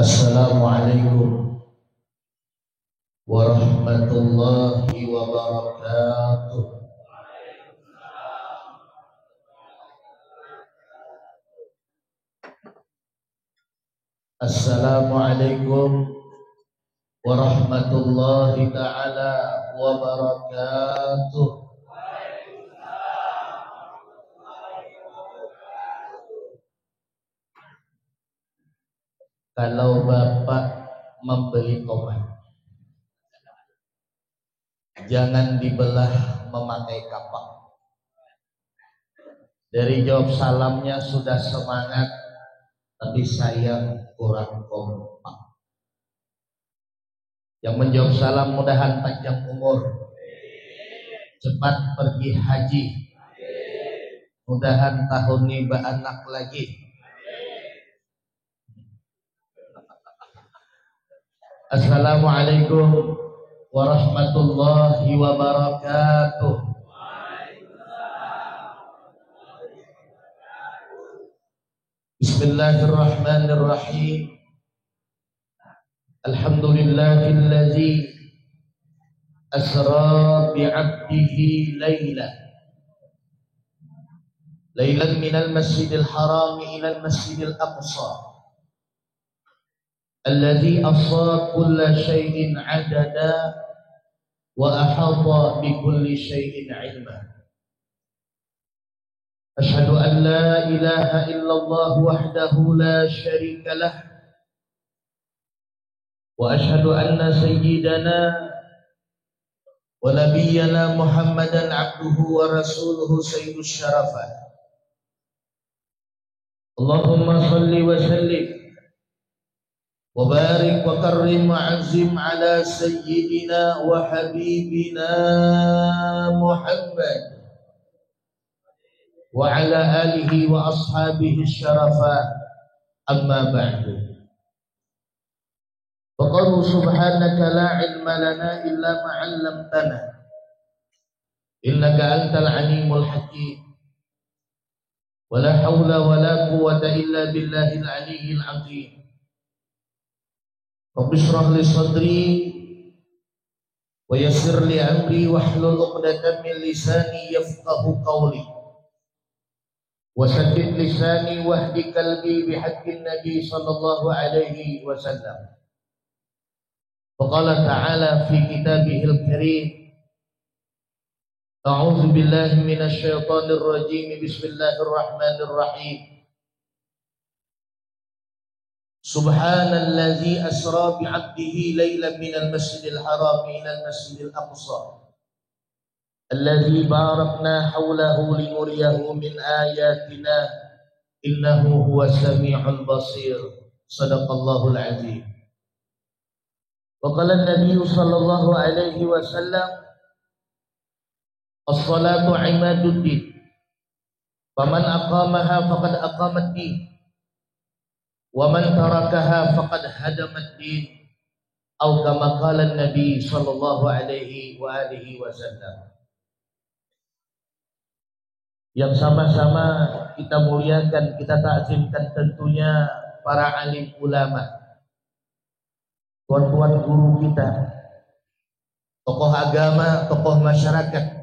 Assalamualaikum warahmatullahi wabarakatuh. Assalamualaikum warahmatullahi ta'ala wabarakatuh. Kalau Bapak membeli tomat, jangan dibelah memakai kapak. Dari jawab salamnya sudah semangat, tapi sayang kurang kompak. Yang menjawab salam mudahan panjang umur, cepat pergi haji, mudahan tahun ini beranak lagi. Assalamualaikum warahmatullahi wabarakatuh. Bismillahirrahmanirrahim. Alhamdulillahillazi asra bi'abdihi laylan minal masjidil haram ilal masjidil aqsa alladzi ahsa kulla syai'in 'adada wa ahata bi kulli syai'in 'ilma. Asyhadu an la ilaha illallah wahdahu la syarika lah wa asyhadu anna sayyidana wa nabiyyana Muhammadan 'abduhu wa rasuluhu sayyidus syarafat. Allahumma shalli wa sallim wa barik wa karrim wa azim ala sayyidina wa habibina Muhammad wa ala alihi wa ashabihi syarafa, amma ba'du. Faqalu subhanaka la ilma lana illa ma 'allamtana innaka antal alimul hakim wa la hawla wa la quwwata illa billahil aliyyil azim. Rabbi shrah li sadri wa yassir li amri wahlul 'uqdatam min lisani yafqahu qawli wa saddid lisani wahdi qalbi bihaqqin nabi sallallahu alaihi wasallam. Faqala ta'ala fi kitabihil karim, a'udzu billahi minasy syaithanir rajim, bismillahirrahmanirrahim. Subhanallazi asra bi'abdihi laylan minal masjidil haram ilal masjidil aqsa alladzi barakna hawlahu linuriyahu min ayatina innahu huwas samiul basir. Shadaqallahul azim. Wa qala an-nabiy sallallahu alaihi wasallam, as-salatu imaduddin faman aqamaha faqad aqamad-din wa man tarakaha faqad hadamad-din, atau kama qala an-nabi sallallahu alaihi wa alihi wasallam. Yang sama-sama kita muliakan, kita takzimkan tentunya para alim ulama, tuan-tuan guru kita, tokoh agama, tokoh masyarakat.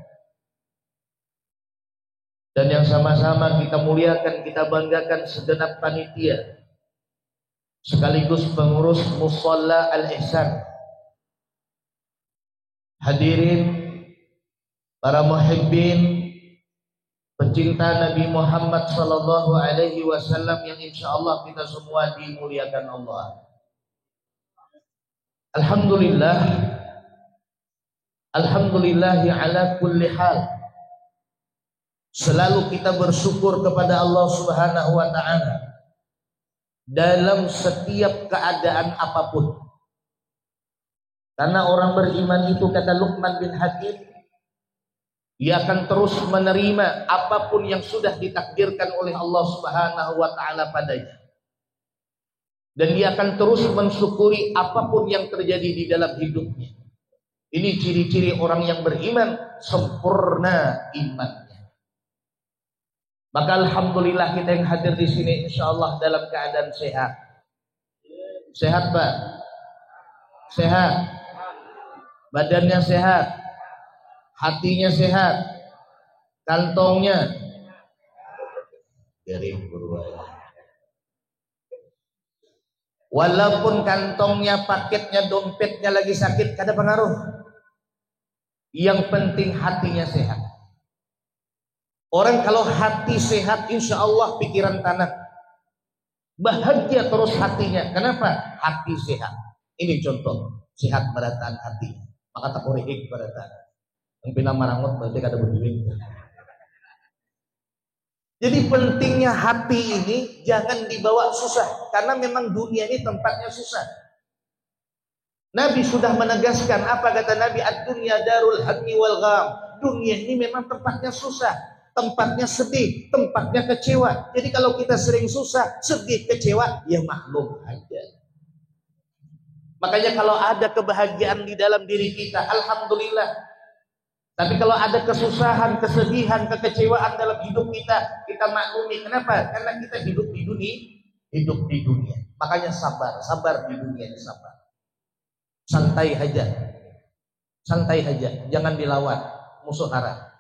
Dan yang sama-sama kita muliakan, kita banggakan segenap panitia sekaligus pengurus Musalla Al-Ihsan. Hadirin para muhibbin, pencinta Nabi Muhammad sallallahu alaihi wasallam yang insyaallah kita semua dimuliakan Allah. Alhamdulillah, alhamdulillahi ala kulli hal. Selalu kita bersyukur kepada Allah Subhanahu wa ta'ala dalam setiap keadaan apapun. Karena orang beriman itu, kata Luqman bin Hakim, dia akan terus menerima apapun yang sudah ditakdirkan oleh Allah Subhanahu wa ta'ala padanya. Dan dia akan terus mensyukuri apapun yang terjadi di dalam hidupnya. Ini ciri-ciri orang yang beriman, sempurna imannya. Maka alhamdulillah kita yang hadir di sini insyaallah dalam keadaan sehat. Sehat Pak? Sehat. Badannya sehat. Hatinya sehat. Kantongnya garing buruan. Walaupun kantongnya, paketnya, dompetnya lagi sakit, kada pengaruh. Yang penting hatinya sehat. Orang kalau hati sehat, insya Allah pikiran tanah. Bahagia terus hatinya. Kenapa? Hati sehat. Ini contoh. Sehat berataan hati. Maka tak boleh berataan. Yang pindah marangut berarti kada berduit. Jadi pentingnya hati ini jangan dibawa susah. Karena memang dunia ini tempatnya susah. Nabi sudah menegaskan, apa kata Nabi? Ad-dunya darul hammi wal gham. Dunia ini memang tempatnya susah. Tempatnya sedih, tempatnya kecewa. Jadi kalau kita sering susah, sedih, kecewa, ya maklum aja. Makanya kalau ada kebahagiaan di dalam diri kita, alhamdulillah. Tapi kalau ada kesusahan, kesedihan, kekecewaan dalam hidup kita, kita maklumi. Kenapa? Karena kita hidup di dunia. Makanya sabar di dunia ini sabar. Santai aja, jangan dilawan musuh hara.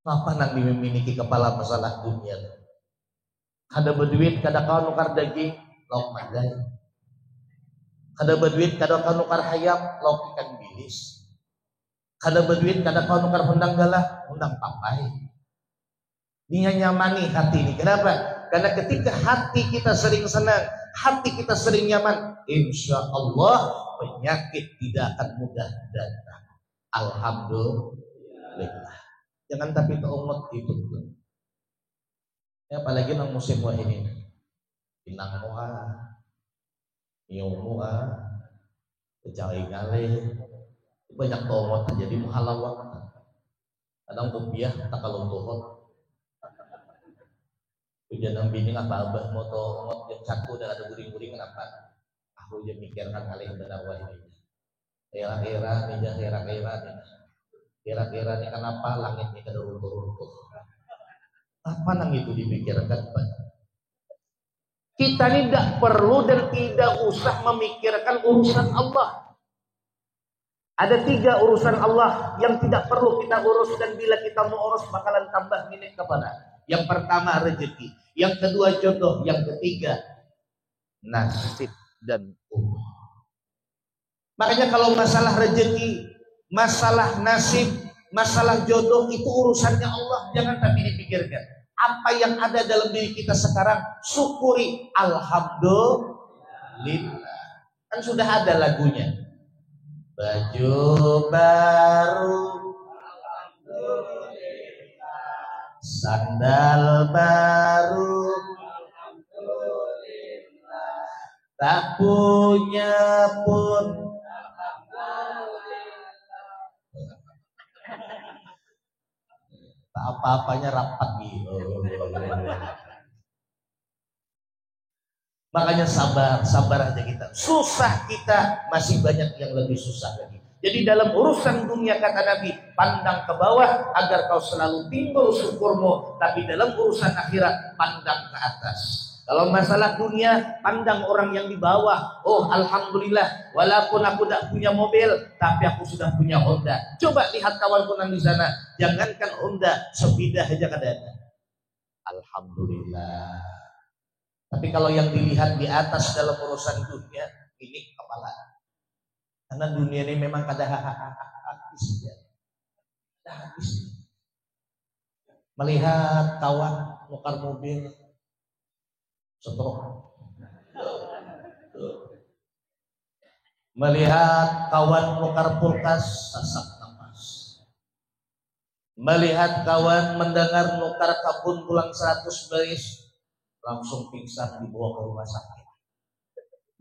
Apa nang memiliki kepala masalah dunia? Kada berduit, kada kau nukar daging, lauk madai. Kada berduit, kada kau nukar hayam, lauk ikan bilis. Kada berduit, kada kau nukar undang galah, undang papai. Dia nyamani hati ini. Kenapa? Karena ketika hati kita sering senang, hati kita sering nyaman, insya Allah penyakit tidak akan mudah datang. Alhamdulillah. Jangan tapi teumut itu. Ya, apalagi nang musim wah ini. Pinang muha, nyium muha, kecai gale, banyak teumut jadi muhalawak. Kadang rupiah tak kalau tuhot. Ujian nang bini apa abah mau teumut jam 1 dan ada guring-guring kenapa? Aku je mikirkan kali benar wah ini. Era-era nih. Kira-kira ini kenapa langit ini kada runtuh-runtuh? Apa nang itu dipikirkan Pak? Kita ini tidak perlu dan tidak usah memikirkan urusan Allah. Ada 3 urusan Allah yang tidak perlu kita urus, dan bila kita mau urus bakalan tambah milik kepada. Yang pertama rezeki, yang kedua jodoh, yang ketiga nasib dan umur. Makanya kalau masalah rezeki, masalah nasib, masalah jodoh itu urusannya Allah, jangan tapi dipikirkan. Apa yang ada dalam diri kita sekarang, syukuri, alhamdulillah. Kan sudah ada lagunya. Baju baru, alhamdulillah. Sandal baru, alhamdulillah. Tak punya pun, apa-apanya rapat gitu. Makanya sabar aja kita. Susah kita, masih banyak yang lebih susah lagi. Jadi dalam urusan dunia kata Nabi, pandang ke bawah agar kau selalu timbul syukurmu. Tapi dalam urusan akhirat, pandang ke atas. Kalau masalah dunia, pandang orang yang di bawah. Oh, alhamdulillah, walaupun aku tidak punya mobil, tapi aku sudah punya Honda. Coba lihat kawanku di sana. Jangankan Honda, sepeda aja kada ada. Alhamdulillah. Tapi kalau yang dilihat di atas dalam urusan dunia, ini kepala. Karena dunia ini memang kada habisnya. Kada habis. Melihat kawan nukar mobil, setruk. Melihat kawan nukar kulkas, sesak napas. Melihat kawan mendengar nukar kabun pulang 100 baris, langsung pingsan dibawa ke rumah sakit.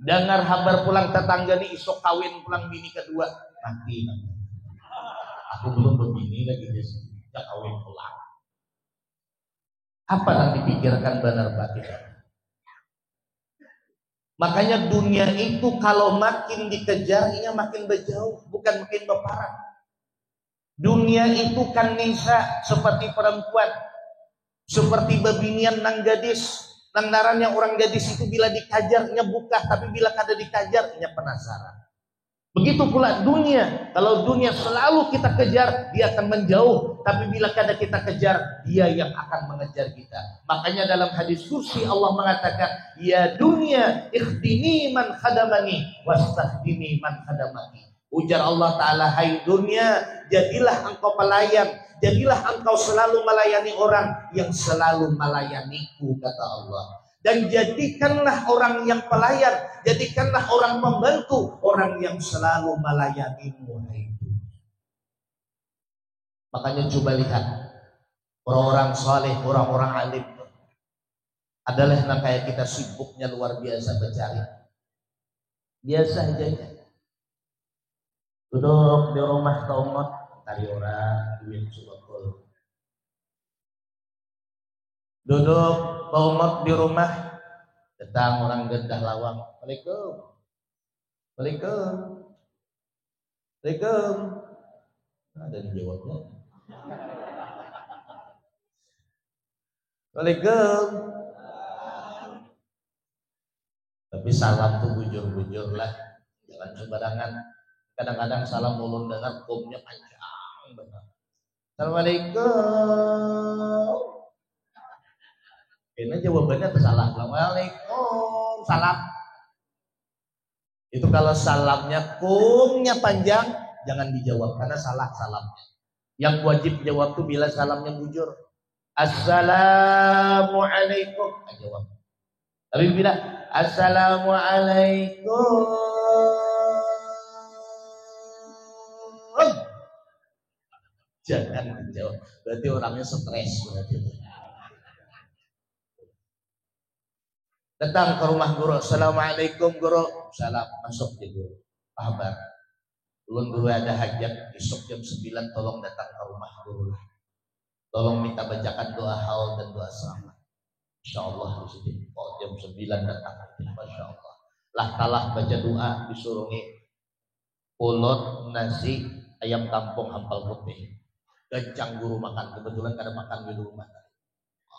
Dengar kabar pulang tetangga nih isok kawin pulang bini kedua, mati. Aku belum begini lagi dia kawin pulang. Apa yang dipikirkan benar batin? Makanya dunia itu kalau makin dikejar, ini makin berjauh, bukan makin berparah. Dunia itu kan nisa seperti perempuan, seperti bebinian nang gadis. Nang narannya orang gadis itu bila dikajarnya buka, tapi bila kada dikajarnya penasaran. Begitu pula dunia. Kalau dunia selalu kita kejar, dia akan menjauh. Tapi bila kada kita kejar, dia yang akan mengejar kita. Makanya dalam hadis kursi Allah mengatakan, ya dunia ikhdini man khadamani wastahdini man khadamani. Ujar Allah Ta'ala, hai dunia, jadilah engkau pelayan, jadilah engkau selalu melayani orang yang selalu melayaniku, kata Allah. Dan jadikanlah orang yang pelayan, jadikanlah orang pembantu, orang yang selalu melayanimu, hai dunia. Makanya coba lihat, orang-orang saleh, orang-orang alim adalah yang kayak kita sibuknya luar biasa mencari. Biasa aja ya. Duduk di rumah taumot, tari orang duit subakul. Duduk taumot di rumah, datang orang gendah lawang. Waalaikum, waalaikum, waalaikum. Ada di jawabnya. Waalaikum. Tapi salam tuh bujur-bujur lah, jangan sembarangan. Kadang-kadang salam ulun dengar kumnya panjang banget. Assalamualaikum. Ini jawabannya tersalah. Assalamualaikum. Salam. Itu kalau salamnya kumnya panjang, jangan dijawab karena salah salamnya. Yang wajib jawab tuh bila salamnya bujur. Assalamualaikum. Jawab. Tapi bila Assalamualaikum, jangan dijawab. Berarti orangnya stres. Datang ke rumah guru. Assalamualaikum guru. Salam. Masuk di guru. Kabar. Ulun guru ada hajat. Besok jam 9 tolong datang ke rumah guru. Tolong minta bacakan doa haul dan doa selamat. InsyaAllah di sini. Oh, jam 9 datang. Masya Allah. Lah kalah baca doa disuruh ulun nasi ayam kampung hampal putih. Gancang guru makan, kebetulan kada makan di rumah.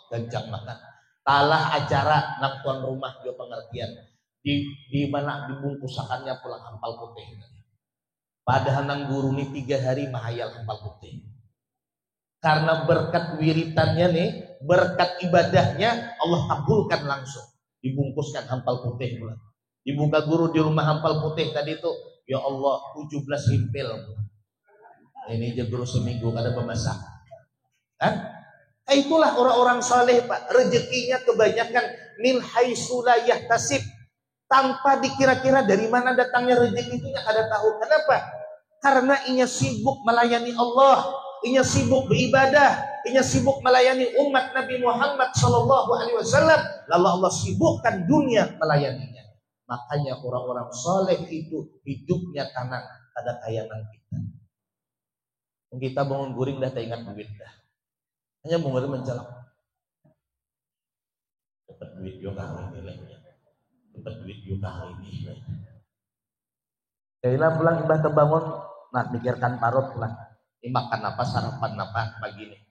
Gancang makan. Talah acara nang tuan rumah juga pengertian. Di mana dibungkusakannya pulang hampal putih. Padahal nang guru ini 3 hari mahayal hampal putih. Karena berkat wiritannya nih, berkat ibadahnya Allah kabulkan langsung. Dibungkuskan hampal putih pula. Dibuka guru di rumah hampal putih tadi itu, ya Allah 17 himpil. Ini aja guru seminggu kada pemasak. Itulah orang-orang saleh Pak. Rezekinya kebanyakan min haitsu la yahtasib. Tanpa dikira-kira dari mana datangnya rezeki itu kada tahu. Kenapa? Karena inya sibuk melayani Allah, inya sibuk beribadah, inya sibuk melayani umat Nabi Muhammad SAW. Lalu Allah sibukkan dunia melayaninya. Makanya orang-orang saleh itu hidupnya tenang, kada kayangan kita. Kita bangun guring dah tak ingat duit dah. Hanya bangun mencelak. Dapat duit juga hari ini lagi. Dapat duit juga hari ini. Kayaknya pulang imbah terbangun, nah mikirkan parut pulang. Ini makan apa, sarapan apa pagi nih?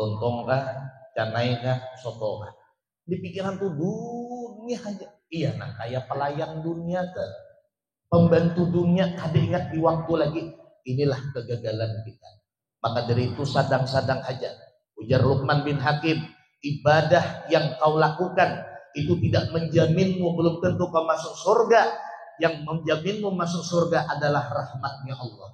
Lontong kah, canai kah, soto kah? Di pikiran tuh dunia aja. Iya, nah kayak pelayan dunia ke pembantu dunia, kada ingat di waktu lagi. Inilah kegagalan kita. Maka dari itu sadang-sadang aja. Ujar Luqman bin Hakim, ibadah yang kau lakukan itu tidak menjaminmu, belum tentu kau masuk surga. Yang menjaminmu masuk surga adalah rahmatnya Allah.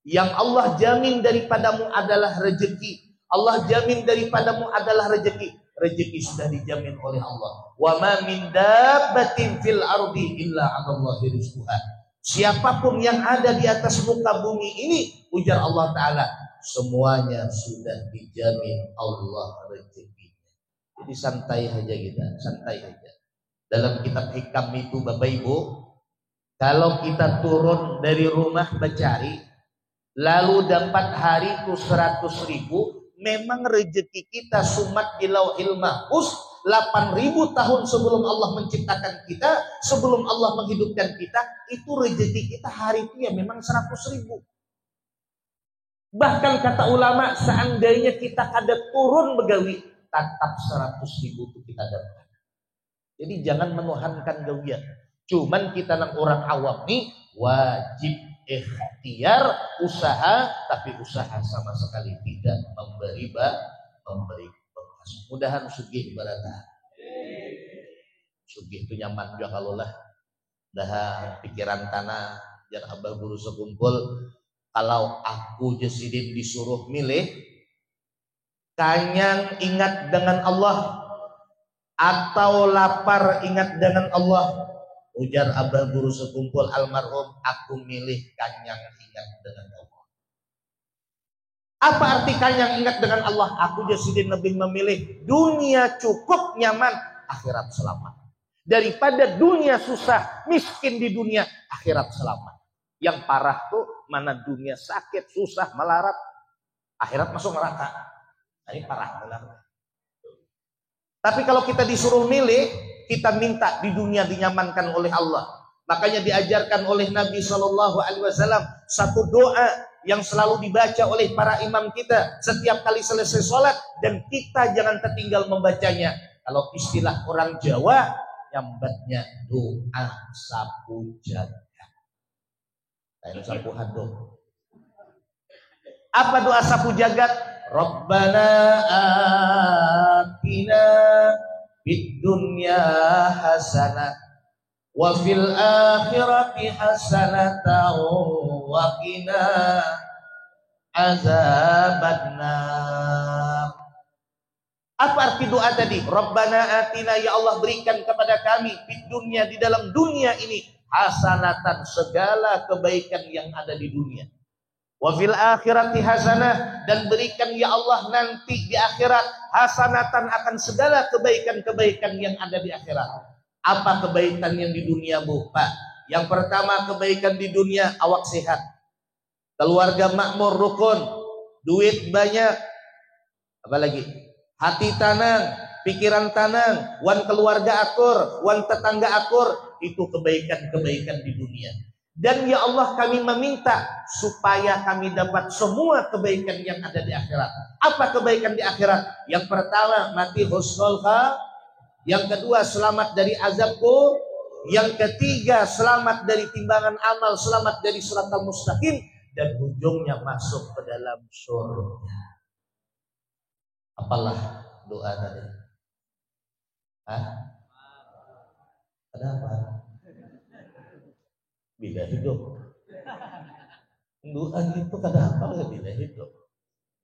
Yang Allah jamin daripadamu adalah rezeki. Allah jamin daripadamu adalah rezeki. Rezeki sudah dijamin oleh Allah. Wa ma min dabbatin fil ardi illa 'alallahi rizquha. Siapapun yang ada di atas muka bumi ini, ujar Allah Ta'ala, semuanya sudah dijamin Allah rezekinya. Jadi santai aja kita, santai aja. Dalam kitab hikam itu Bapak Ibu, kalau kita turun dari rumah mencari, lalu dapat hari itu 100.000, memang rezeki kita sumat di lauhil mahfuz 8.000 tahun sebelum Allah menciptakan kita, sebelum Allah menghidupkan kita, itu rezeki kita hari itu ya memang 100.000. Bahkan kata ulama, seandainya kita kada turun begawi, tetap 100.000 itu kita dapat. Jadi jangan menuhankan gawian. Cuman kita nang orang awam nih wajib ikhtiar usaha, tapi usaha sama sekali tidak memberi bekas. Mudahan sugih barata. Sugih itu nyaman juga kalau lah dah pikiran tanah jar abah guru sekumpul. Kalau aku Jasidin disuruh milih, kanyang ingat dengan Allah atau lapar ingat dengan Allah, ujar abah guru sekumpul almarhum, aku milih kanyang ingat dengan Allah. Apa arti kanyang ingat dengan Allah? Aku Jasidin lebih memilih dunia cukup nyaman, akhirat selamat, daripada dunia susah miskin di dunia, akhirat selamat. Yang parah tuh mana dunia sakit susah melarat, akhirat masuk neraka. Nah, ini parah benar. Tapi kalau kita disuruh milih, kita minta di dunia dinyamankan oleh Allah. Makanya diajarkan oleh Nabi SAW satu doa yang selalu dibaca oleh para imam kita setiap kali selesai sholat, dan kita jangan tertinggal membacanya. Kalau istilah orang Jawa, nyambatnya doa sapu jagat. Kayak sapu hadok. Apa doa sapu jagat? Rabbana atina fid dunya hasanah wa fil akhirati hasanatan wa qina azabannar. Apa arti doa tadi? Rabbana atina, ya Allah berikan kepada kami fid dunya, di dalam dunia ini, hasanatan, segala kebaikan yang ada di dunia. Wa fil akhirati hasanah, dan berikan ya Allah nanti di akhirat hasanatan, akan segala kebaikan-kebaikan yang ada di akhirat. Apa kebaikan yang di dunia, Bu? Pak, yang pertama kebaikan di dunia, awak sehat, keluarga makmur rukun, duit banyak, apalagi hati tanang, pikiran tanang, wan keluarga akur, wan tetangga akur, itu kebaikan-kebaikan di dunia. Dan ya Allah kami meminta supaya kami dapat semua kebaikan yang ada di akhirat. Apa kebaikan di akhirat? Yang pertama mati husnul khatimah, yang kedua selamat dari azabku, yang ketiga selamat dari timbangan amal, selamat dari siratal mustaqim, dan ujungnya masuk ke dalam surga. Apalah doa tadi? Hah? Ada apa? Bila hidup. Doa itu kada hafal bila hidup.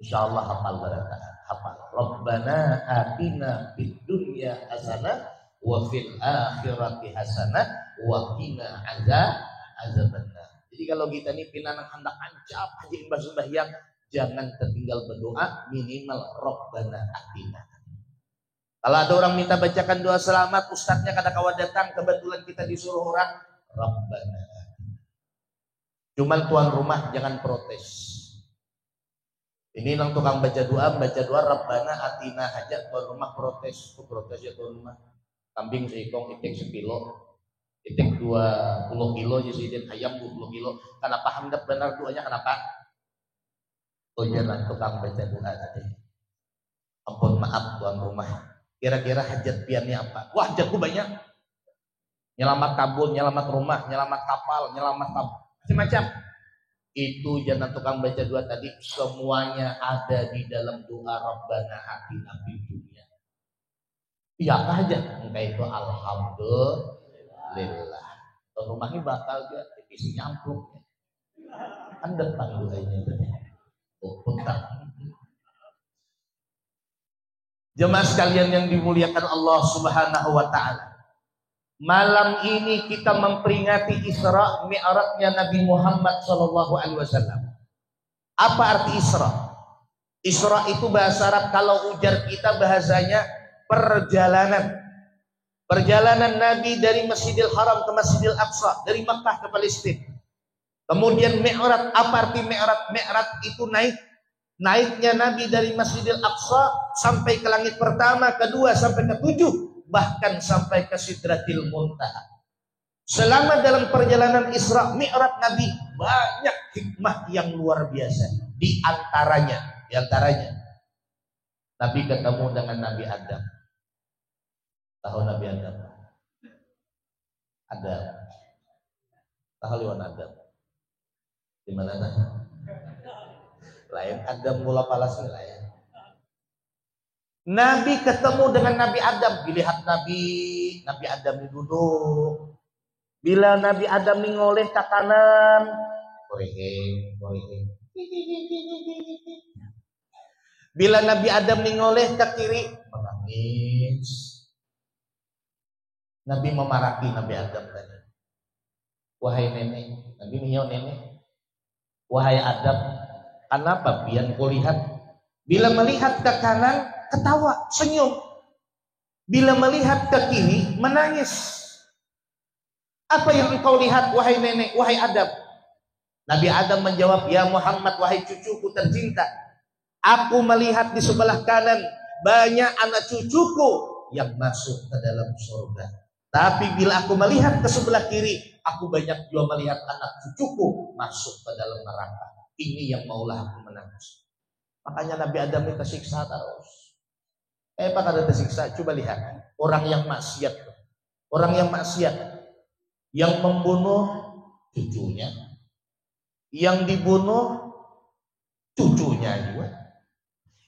Insyaallah hafal barata. Hafal. Rabbana atina fid dunya hasanah wa fil akhirati hasanah wa qina azabannar. Jadi kalau kita nih pinanang hendak ancap haji imbas sembahyang, jangan tertinggal berdoa minimal Rabbana atina. Kalau ada orang minta bacakan doa selamat, ustadznya kada kawan datang, kebetulan kita disuruh orang, Rabbana atina. Cuman tuan rumah jangan protes. Ini nang tukang baca doa Rabbana atina aja, tuan rumah protes. Kok protes ya tuan rumah? Kambing seikong itik sekilo, itik 20 kilo, jadi ayam 20 kilo. Kenapa handap benar doanya, kenapa? Oh jangan tukang baca doa tadi. Ampun maaf tuan rumah, kira-kira hajat piannya apa? Wah hajatku banyak. Nyelamat kabun, nyelamat rumah, nyelamat kapal, nyelamat macam-macam. Itu jangan tukang baca doa tadi, semuanya ada di dalam doa Rabbana atina fid dunya. Iya aja, entah itu alhamdulillah. Tuan rumah ini bakal dia isi nyampluk. Kan depan doanya tadi. Jemaah sekalian yang dimuliakan Allah Subhanahu wa taala. Malam ini kita memperingati Isra Mi'rajnya Nabi Muhammad SAW. Apa arti Isra? Isra itu bahasa Arab, kalau ujar kita bahasanya perjalanan. Perjalanan Nabi dari Masjidil Haram ke Masjidil Aqsa, dari Makkah ke Palestina. Kemudian Mi'raj, apa arti Mi'raj? Mi'raj itu naik. Naiknya Nabi dari Masjidil Aqsa sampai ke langit pertama, kedua sampai ke 7, bahkan sampai ke Sidratil Muntaha. Selama dalam perjalanan Isra Mi'raj Nabi, banyak hikmah yang luar biasa. Di antaranya Nabi ketemu dengan Nabi Adam. Tahu Nabi Adam? Adam. Tahaliwan Adam. Di mana dah? Lain Adam mula palasnya lain. Nabi ketemu dengan Nabi Adam, dilihat Nabi Adam duduk. Bila Nabi Adam ngoleh ke kanan, koreheng. Bila Nabi Adam ngoleh ke kiri, menangis. Nabi memarahi Nabi Adam tadi. Wahai nenek, Nabi nihyo nenek. Wahai Adam, kenapa pian kau lihat? Bila melihat ke kanan, ketawa, senyum. Bila melihat ke kiri, menangis. Apa yang engkau lihat, wahai nenek, wahai Adam? Nabi Adam menjawab, ya Muhammad, wahai cucuku tercinta, aku melihat di sebelah kanan banyak anak cucuku yang masuk ke dalam surga. Tapi bila aku melihat ke sebelah kiri, aku banyak juga melihat anak cucuku masuk ke dalam neraka. Ini yang maulah aku menangis. Makanya Nabi Adam itu tersiksa terus. Apa kata tersiksa? Coba lihat orang yang maksiat, yang membunuh cucunya, yang dibunuh cucunya juga,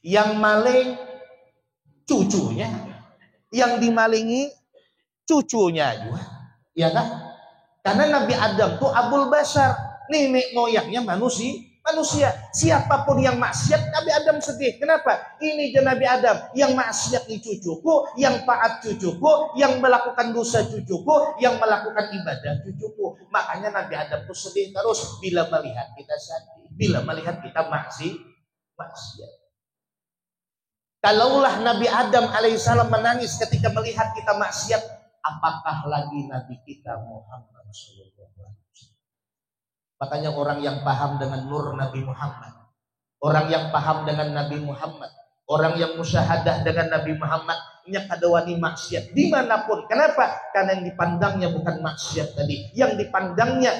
yang maling cucunya, yang dimalingi cucunya juga, ya kan? Karena Nabi Adam tuh Abul Bashar, nenek moyangnya manusia. Siapapun yang maksiat, Nabi Adam sedih. Kenapa? Ini dia Nabi Adam yang maksiat nih cucuku, yang taat cucuku, yang melakukan dosa cucuku, yang melakukan ibadah cucuku. Makanya Nabi Adam tuh sedih terus bila melihat kita sedih, bila melihat kita maksiat. Kalaulah Nabi Adam alaihissalam menangis ketika melihat kita maksiat, apakah lagi Nabi kita Muhammad sallallahu alaihi wasallam? Makanya orang yang paham dengan nur Nabi Muhammad, orang yang paham dengan Nabi Muhammad, orang yang musyahadah dengan Nabi Muhammad, nya kadawani maksiat dimanapun. Kenapa? Karena yang dipandangnya bukan maksiat tadi, yang dipandangnya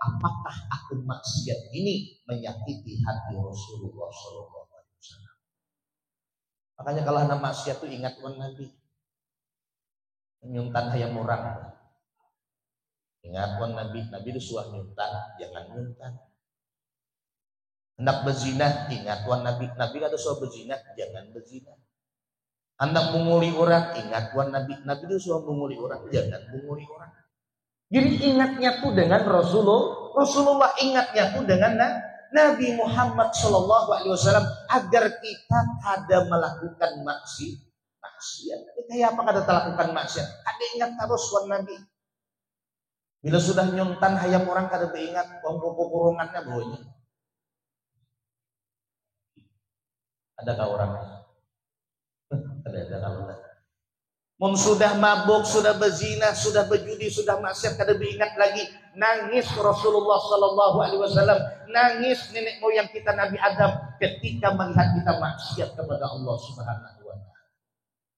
apakah aku maksiat ini menyakiti hati Rasulullah sallallahu alaihi wasallam. Makanya kalau ada maksiat itu ingat Nabi. Nyuntan hayang orang. Ingat Nabi itu suah nyuntan, jangan nyuntan. Hendak berzina, ingat Nabi ada suah berzina, jangan berzina. Hendak menguli orang, ingat Nabi itu suah menguli orang, jangan menguli orang. Jadi ingatnya tuh dengan Rasulullah ingatnya tuh dengan Nabi Muhammad sallallahu alaihi wasallam agar kita kada melakukan maksiat. Kayak apa kada melakukan maksiat? Ada ingat terus Nabi. Bila sudah nyuntan hayam orang kada beringat kurungannya bawahnya. Adakah orang? Ada kalau tak. Mun sudah mabuk, sudah berzina, sudah berjudi, sudah maksiat kada beringat lagi. Nangis Rasulullah sallallahu alaihi wasallam, nangis nenek moyang kita Nabi Adam ketika melihat kita maksiat kepada Allah Subhanahu wa taala.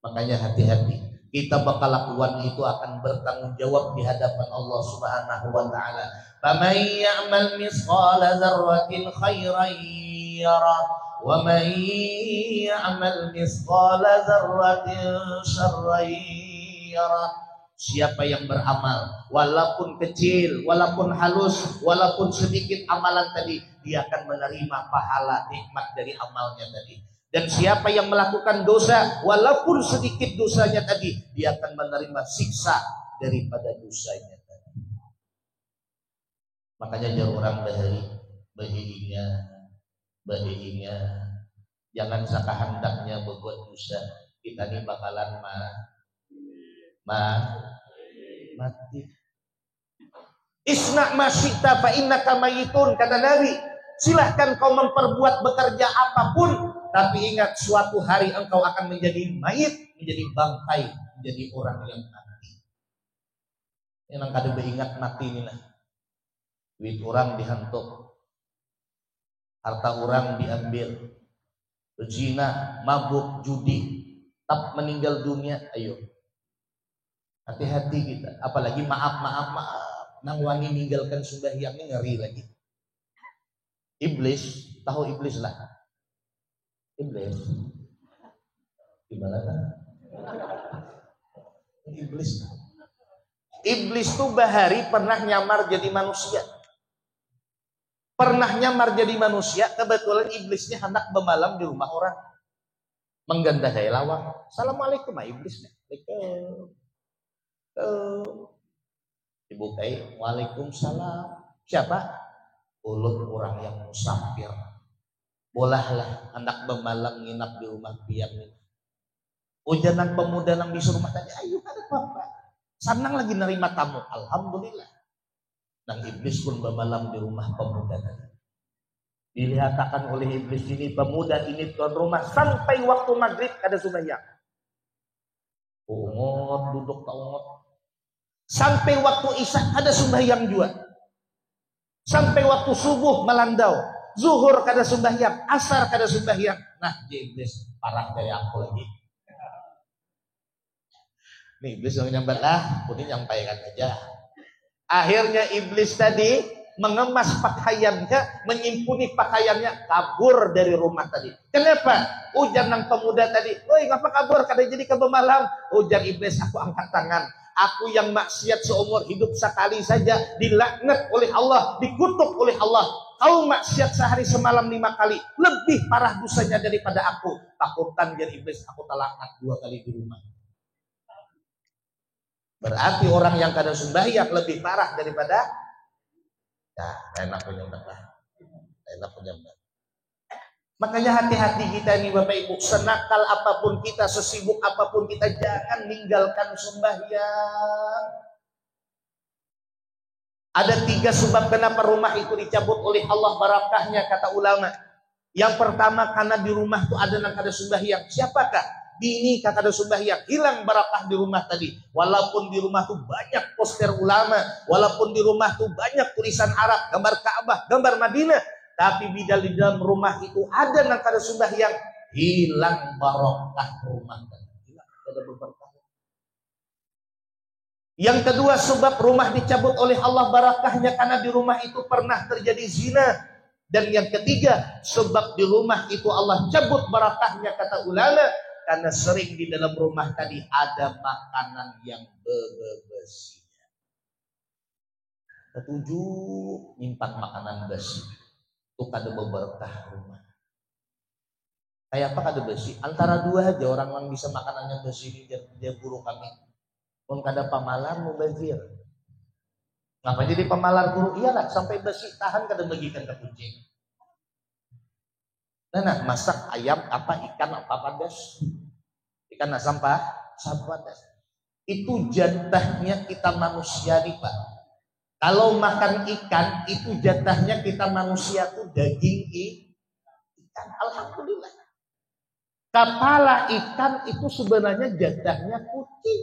Makanya hati-hati. Kita bakal lakukan itu akan bertanggung jawab di hadapan Allah Subhanahu wa taala. Faman ya'mal mithqala dzarratin khairan yarah wa man ya'mal mithqala dzarratin syarran yarah. Siapa yang beramal walaupun kecil, walaupun halus, walaupun sedikit amalan tadi, dia akan menerima pahala nikmat dari amalnya tadi. Dan siapa yang melakukan dosa, walaupun sedikit dosanya tadi, dia akan menerima siksa daripada dosanya tadi. Makanya jangan orang bahinya, jangan sakahandaknya berbuat dosa. Kita ini bakalan mati. Isna masyita fa innaka mayitun, kata Nabi. Silahkan kau memperbuat bekerja apapun, tapi ingat suatu hari engkau akan menjadi mayit, menjadi bangkai, menjadi orang yang mati. Yang kada beringat mati ini lah. Duit orang dihantuk, harta orang diambil, berzina, mabuk, judi, tak meninggal dunia. Ayo, hati-hati kita. Apalagi maaf, nang wani ninggalkan sembahyang ini ngeri lagi. Iblis, tahu iblis lah. Iblis gimana kan? Iblis Iblis tuh bahari pernah nyamar jadi manusia. Pernah nyamar jadi manusia, kebetulan iblisnya hendak bermalam di rumah orang. Menggandahai lawang. Assalamualaikum, iblisnya. Dibukai, waalaikumsalam. Siapa? Ulun orang yang musafir. Bolehlah hendak bermalam nginap di rumah biar nih. Ujanan pemuda yang bisa rumah tadi, ayo ada apa? Senang lagi nerima tamu, alhamdulillah. Dan iblis pun bermalam di rumah pemuda tadi. Dilihatkan oleh iblis ini, pemuda ini tuan rumah sampai waktu maghrib ada sembahyang. Ungot duduk tak ungot. Sampai waktu isya ada sembahyang juga. Sampai waktu subuh melandau. Zuhur kada sembahyang, asar kada sembahyang. Nah, iblis parah dari aku lagi. Nih iblis yang nyambat lah, kemudian nyampaikan aja. Akhirnya iblis tadi mengemas pakaiannya, menyimpuni pakaiannya, kabur dari rumah tadi. Kenapa? Ujar nang pemuda tadi, "Woi, ngapa kabur? Kada jadi ke malam." Ujar iblis, "Aku angkat tangan. Aku yang maksiat seumur hidup sekali saja dilaknat oleh Allah, dikutuk oleh Allah. Kau maksiat sehari semalam 5 kali, lebih parah dosanya daripada aku. Takutan jadi iblis, aku talaknat 2 kali di rumah." Berarti orang yang kadang sembahyang lebih parah daripada enak penyembah. Makanya hati-hati kita nih Bapak Ibu, senakal apapun kita, sesibuk apapun kita, jangan meninggalkan sembahyang. Ada 3 sebab kenapa rumah itu dicabut oleh Allah barakahnya, kata ulama. Yang pertama, karena di rumah itu ada yang kada sembahyang. Siapakah? Bini kata ada sembahyang, hilang barakah di rumah tadi. Walaupun di rumah tuh banyak poster ulama, walaupun di rumah tuh banyak tulisan Arab, gambar Ka'bah, gambar Madinah, tapi di dalam rumah itu ada yang kada sembahyang, hilang barakah rumah tadi. Hilang, ada berkah. Yang kedua sebab rumah dicabut oleh Allah barakahnya karena di rumah itu pernah terjadi zina. Dan yang ketiga sebab di rumah itu Allah cabut barakahnya, kata ulama, karena sering di dalam rumah tadi ada makanan yang besinya. Ketujuh, nyimpan makanan besi. Itu kada berkah rumah. Kayak apa kada besi? Antara 2 aja orang yang bisa makanan yang besi ini, dia guru kami. Pun kada pamalar mubazir. Ngapa jadi pamalar guru? Iyalah, sampai besi tahan kada bagikan ke kucing. Nah, masak ayam apa, ikan apa padas, ikan asam padas. Itu jatahnya kita manusia nih Pak. Kalau makan ikan itu jatahnya kita manusia tuh daging ikan. Alhamdulillah. Kepala ikan itu sebenarnya jatahnya kucing.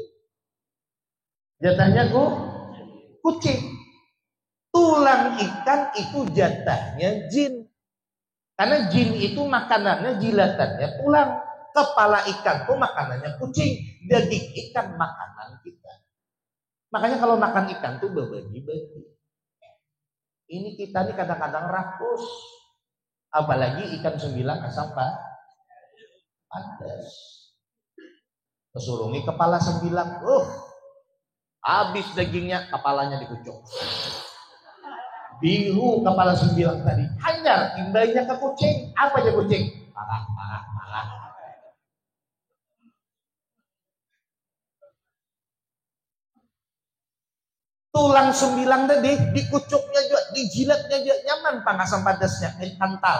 Jatahnya kucing. Tulang ikan itu jatahnya jin. Karena jin itu makanannya, jilatannya tulang. Kepala ikan itu makanannya kucing. Daging ikan makanan kita. Makanya kalau makan ikan tuh berbagi-bagi. Ini kita nih kadang-kadang rakus. Apalagi ikan sembilang asam padas. Kesurungi kepala sembilang. Habis dagingnya, kepalanya dikucuk. Biru kepala sembilang tadi, hanyar timbainya ke kucing. Apa aja kucing? Parah. Tulang sembilang tadi dikucuknya juga, dijilatnya juga nyaman, asam padasnya kental.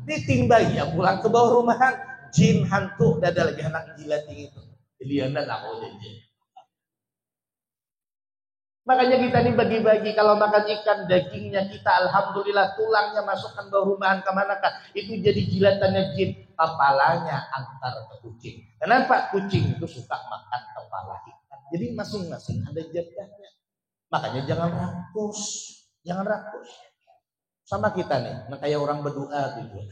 Ditimbai yang pulang ke bawah rumahan, jin hantu dada lagi anak jilat itu. Lianan aku jin. Makanya kita nih bagi-bagi, kalau makan ikan dagingnya kita alhamdulillah, tulangnya masukkan bawah rumahan kemanakah, itu jadi jilatannya jin, kepalanya antar ke kucing. Kenapa? Kucing itu suka makan kepala ikan. Jadi masing-masing ada jatahnya. Makanya jangan rakus. Sama kita nih, kayak orang berdoa gitu.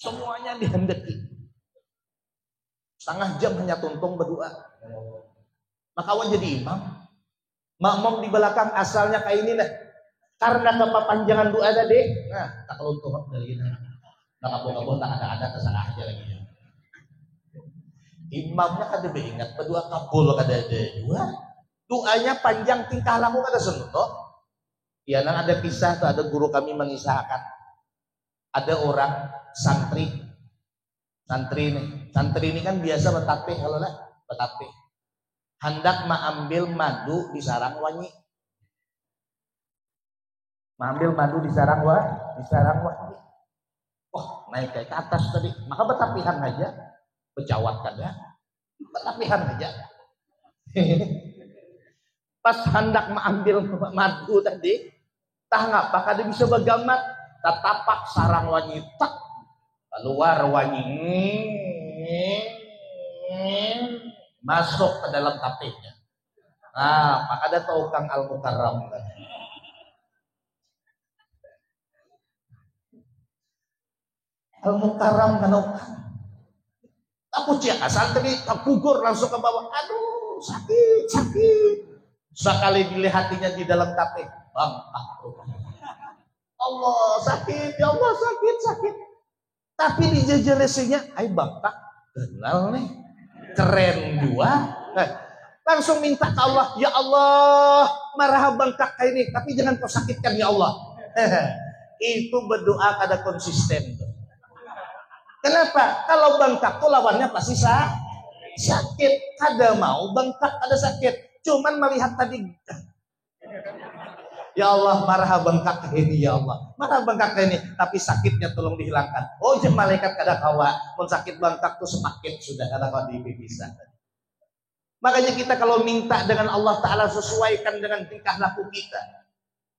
Semuanya dihendaki. Setengah jam hanya tuntung berdoa. Maka awan jadi imam. Makmum di belakang asalnya kayak ini lah. Karena kepanjangan doa tadi, tak keluntuhan dari ini. Tak kabur-kabur, tak ada terserah aja lagi. Imamnya kada beringat, berdoa kabul kada ada dua. Doanya panjang, tingkah laku kada senonoh. Ya, nan ada kisah tuh, ada guru kami mengisahkan. Ada orang santri ini kan biasa betapih kalau lah, betapih. Hendak mengambil madu di sarang wangi. Mengambil madu di sarang wangi. Oh, naik ke atas tadi. Maka betapihan aja. Berjawab kan ya. Betapihan aja. Pas hendak mengambil madu tadi, tah ngapa kada bisa begamat, tatapak sarang wangi tak keluar wangi masuk ke dalam tapenya. Nah, maka ada tahu Kang Al-Mukarram. Al-Mukarram kan aku cek asal tadi tak gugur langsung ke bawah. Aduh, sakit. Sekali dilihatinya di dalam tape, Allah sakit, ya Allah sakit. Tapi di jejeresinya, ay bangkak, kenal nih, keren juga. Langsung minta ke Allah, ya Allah, marah bangkak kayak ini, tapi jangan kau sakitkan ya Allah. Itu berdoa kada konsisten. Kenapa? Kalau bangkak tuh lawannya pasti sakit. Kada mau bangkak ada sakit. Cuman melihat tadi, ya Allah marah bengkak ini, ya Allah marah bengkak ini, tapi sakitnya tolong dihilangkan. Oh ya malaikat kada kawa, pun sakit bengkak tuh semakin sudah kada kawa dipisah. Makanya kita kalau minta dengan Allah Ta'ala sesuaikan dengan tingkah laku kita.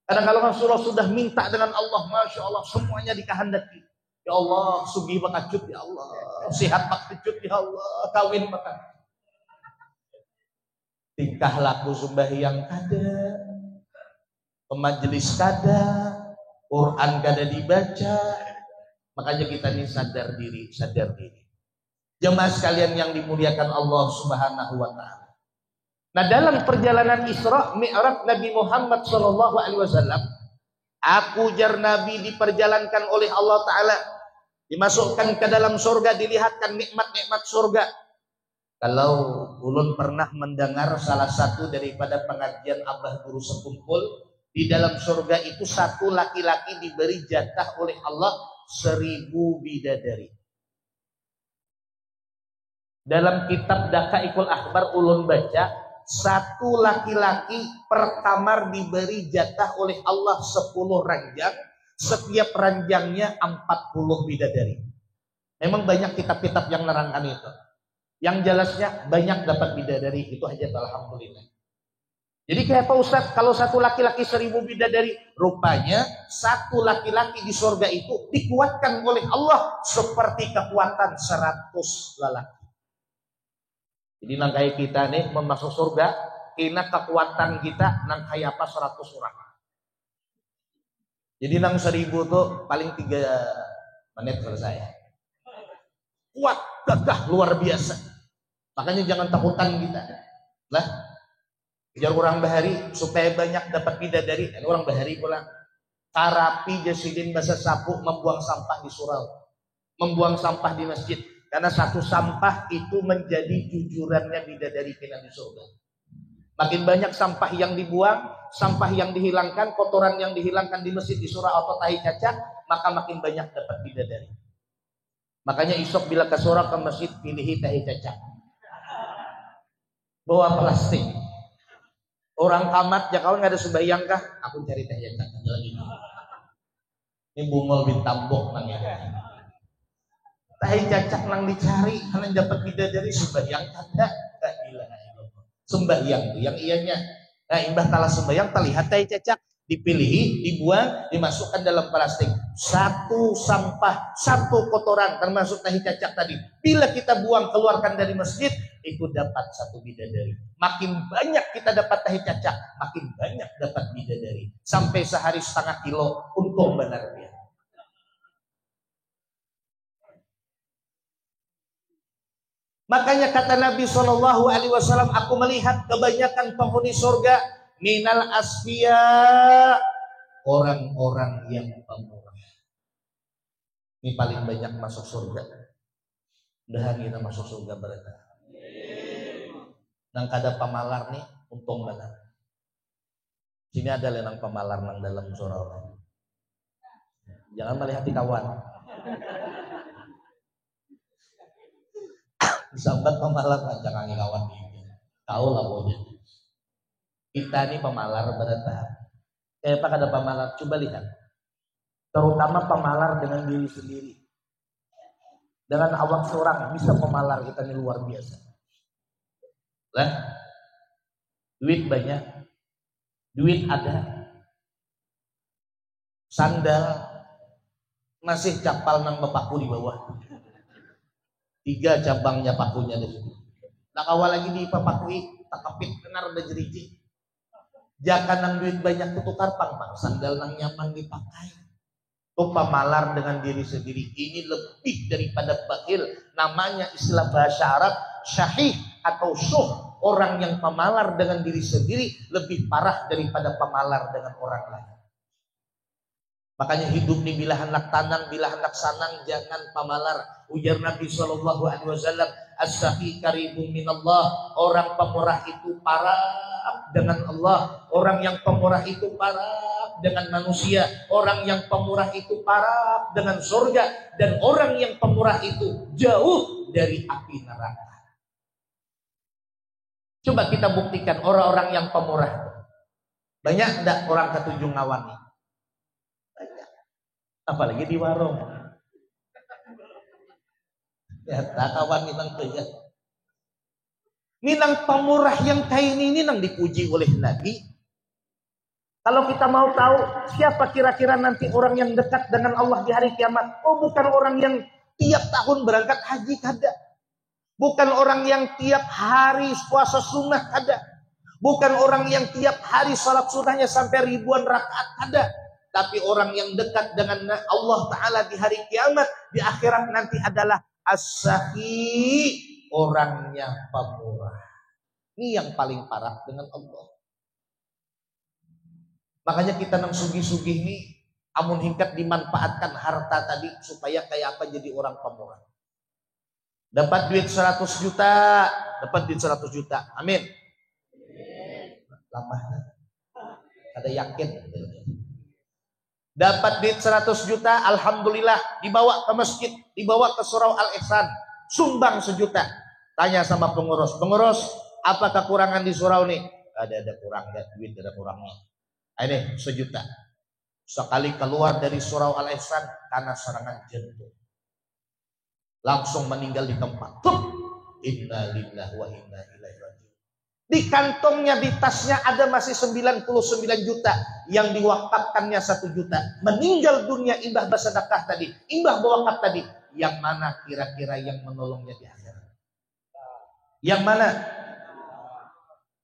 Kadang kalau Rasulullah sudah minta dengan Allah, Masya Allah semuanya dikehendaki. Ya Allah sugih bakacut, ya Allah sehat bakacut, ya Allah kawin bakacut. Tingkah laku sembahyang kada, ke majelis kada, Quran kada dibaca. Makanya kita ini sadar diri. Jemaah sekalian yang dimuliakan Allah Subhanahu wa taala. Nah, dalam perjalanan Isra Mi'raj Nabi Muhammad sallallahu alaihi wasallam, aku jar Nabi diperjalankan oleh Allah Taala, dimasukkan ke dalam surga, dilihatkan nikmat-nikmat surga. Kalau ulun pernah mendengar salah satu daripada pengajian Abah Guru Sekumpul, di dalam surga itu satu laki-laki diberi jatah oleh Allah 1000 bidadari. Dalam kitab Daqaiqul Akhbar ulun baca, satu laki-laki per kamar diberi jatah oleh Allah 10 ranjang, setiap ranjangnya 40 bidadari. Memang banyak kitab-kitab yang nerangkan itu. Yang jelasnya banyak dapat bidadari, itu aja alhamdulillah. Jadi kayak Pak Ustadz, kalau satu laki-laki 1000 bidadari, rupanya satu laki-laki di surga itu dikuatkan oleh Allah seperti kekuatan 100 lelaki. Jadi nangkai kita nih masuk surga, kena kekuatan kita nangkai apa 100 orang. Jadi nang 1000 tuh paling 3 menit selesai. Kuat, gagah, luar biasa. Makanya jangan takutan kita. Lah, biar orang bahari supaya banyak dapat bidadari, orang bahari pulang. Karapi jasidin bahasa sapu membuang sampah di surau, membuang sampah di masjid. Karena satu sampah itu menjadi jujurannya bidadari kena di surga. Makin banyak sampah yang dibuang, sampah yang dihilangkan, kotoran yang dihilangkan di masjid, di surau atau tahi cacat, maka makin banyak dapat bidadari. Makanya isok bila ke surau ke masjid pilih tahi cacat. Bawa plastik. Orang kamat ya kawan nggak ada sembahyang kah? Aku cari teh yang tak lagi. Ini bungol bintambok nang ya. Teh cacak nang dicari, kalian dapat bidadari sembahyang ada. Tak ilaha illallah. Sembahyang tuh yang ianya. Nah, imbah kalah sembahyang terlihat teh cacak, dipilih, dibuang, dimasukkan dalam plastik. Satu sampah, satu kotoran termasuk teh cacak tadi. Bila kita buang keluarkan dari masjid, itu dapat 1 bidadari. Makin banyak kita dapat tahi cacak, makin banyak dapat bidadari. Sampai sehari 1/2 kilo untung benar dia. Makanya kata Nabi Shallallahu Alaihi Wasallam, aku melihat kebanyakan penghuni surga minal asfiya, orang-orang yang pemurah. Ini paling banyak masuk surga. Dah kita masuk surga berada. Nang kada pamalar nih, Untung banget. Sini ada lenang pemalar nang dalam surau. Jangan melihat kawan. Sambat pemalar jangan kawan. Tahu lah pokoknya. Kita ini pemalar bertahap. Pak ada pemalar, coba lihat. Terutama pemalar dengan diri sendiri. Dengan awak seorang bisa pemalar kita ini luar biasa. Lah, duit banyak, duit ada, sandal masih capal nang bapakku di bawah. 3 cabangnya pakunya di situ. Nak awal lagi di papakui, tak kepit benar udah jeriji. Jangan nang duit banyak tutukar pang sandal nang nyaman dipakai. Pemalar dengan diri sendiri ini lebih daripada bakhil. Namanya istilah bahasa Arab syahih atau syuh. Orang yang pemalar dengan diri sendiri lebih parah daripada pemalar dengan orang lain. Makanya hidup nih bila hendak tanang, bila hendak sanang, jangan pemalar. Ujar Nabi Shallallahu Alaihi Wasallam, as-sahi karibun minallah. Orang pemurah itu parah dengan Allah. Orang yang pemurah itu parah dengan manusia. Orang yang pemurah itu parah dengan surga. Dan orang yang pemurah itu jauh dari api neraka. Coba kita buktikan orang-orang yang pemurah. Banyak enggak orang ketujuh ngawan nih? Banyak. Apalagi di warung. Ya, tak kawan minang tuh ya. Minang pemurah yang kayak ini nang dipuji oleh Nabi. Kalau kita mau tahu siapa kira-kira nanti orang yang dekat dengan Allah di hari kiamat. Oh, bukan orang yang tiap tahun berangkat haji, kada. Bukan orang yang tiap hari puasa sunnah, kada. Bukan orang yang tiap hari salat sunnahnya sampai ribuan rakaat, kada. Tapi orang yang dekat dengan Allah Ta'ala di hari kiamat, di akhirat nanti adalah as-sahi, orangnya pemurah. Ini yang paling parah dengan Allah. Makanya kita nang sugih-sugih ini amun hingkat dimanfaatkan harta tadi supaya kayak apa jadi orang pemurah. Dapat duit 100 juta, dapat duit 100 juta. Amin. Lama. Ada yakin. Dapat duit 100 juta, alhamdulillah, dibawa ke masjid, dibawa ke surau Al-Ihsan, sumbang 1 juta. Tanya sama pengurus, apa kekurangan di surau nih? Ada kurang, ada duit, ada kurangnya. Ini 1 juta. Sekali keluar dari surau Al-Ihsan karena serangan jantung, langsung meninggal di tempat. Inna lillahi wa inna ilaihi raji'un. Di kantongnya, di tasnya ada masih 99 juta yang diwakafkannya 1 juta. Meninggal dunia imbah bersedekah tadi, imbah berwakaf tadi. Yang mana kira-kira yang menolongnya di akhirat? Yang mana?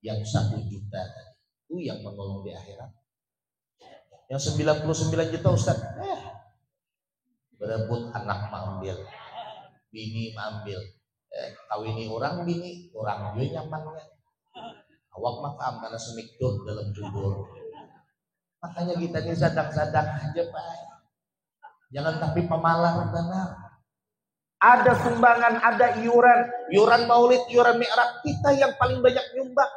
Yang 1 juta tadi. Itu yang menolong di akhirat. Yang 99 juta Ustaz, berebut anak mengambil, bini mengambil, kawini orang bini, orang juga nyamannya. Awak makam karena semikdur dalam kubur. Makanya kita ini sadang-sadang aja Pak. Jangan tapi pemalar benar. Ada sumbangan, ada iuran maulid, iuran mi'raj, kita yang paling banyak nyumbang.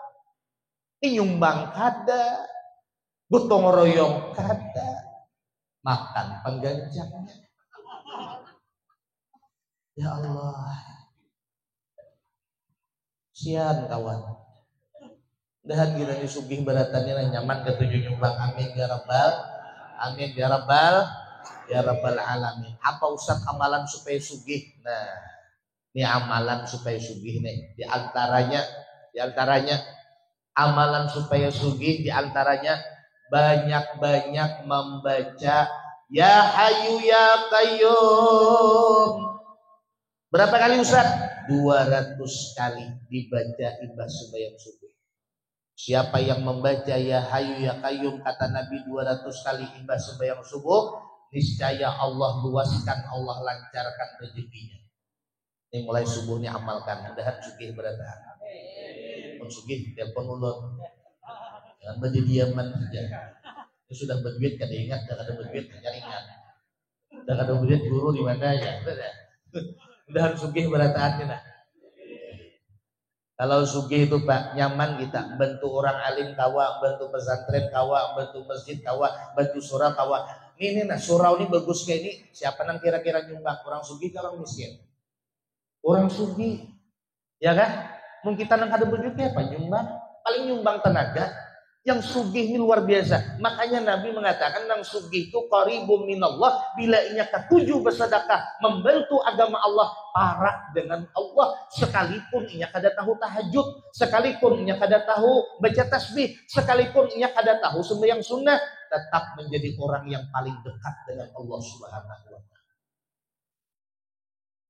Ini nyumbang kada, gotong royong kada, makan pengganjangnya. Ya Allah, sian kawan. Dahan kita disugih beratannya nyaman ketujuh nyumbang. Amin ya rabbal, amin ya rabbal, ya rabbal alamin. Apa Ustaz amalan supaya sugih? Nah, ini amalan supaya sugih nih. Di antaranya amalan supaya sugih, di antaranya banyak-banyak membaca Ya Hayyu Ya Qayyum. Berapa kali Ustaz? 200 kali dibaca imbas sembahyang subuh. Siapa yang membaca Ya Hayyu Ya Qayyum kata Nabi 200 kali imbas sembahyang subuh, niscaya Allah luaskan, Allah lancarkan rezekinya. Ini mulai subuh ini amalkan, mudahan sugih berada. Pun sugih telepon ulun. Jangan berdiaman saja. Ini sudah berduit kada ingat, dah ada berduit kada ingat. Dah ada berduit guru di mana ya? Mudahan sugih berataan nah. Kalau sugih itu Pak, nyaman kita. Bantu orang alim kawa, bantu pesantren kawa, bantu masjid kawa, bantu surau kawa. Ini nah surau ini bagus kayak ini. Siapa nang kira-kira nyumbang? Orang sugih kalau miskin. Orang sugih, ya kan? Mungkin kita nang ada begitu apa nyumbang? Paling nyumbang tenaga. Yang sugih ini luar biasa. Makanya Nabi mengatakan nang sugih itu qaribum minallah, bila inya ketujuh bersedekah membantu agama Allah, parak dengan Allah, sekalipun inya kada tahu tahajud, sekalipun inya kada tahu baca tasbih, sekalipun inya kada tahu sembahyang sunnah, tetap menjadi orang yang paling dekat dengan Allah Subhanahu wa taala.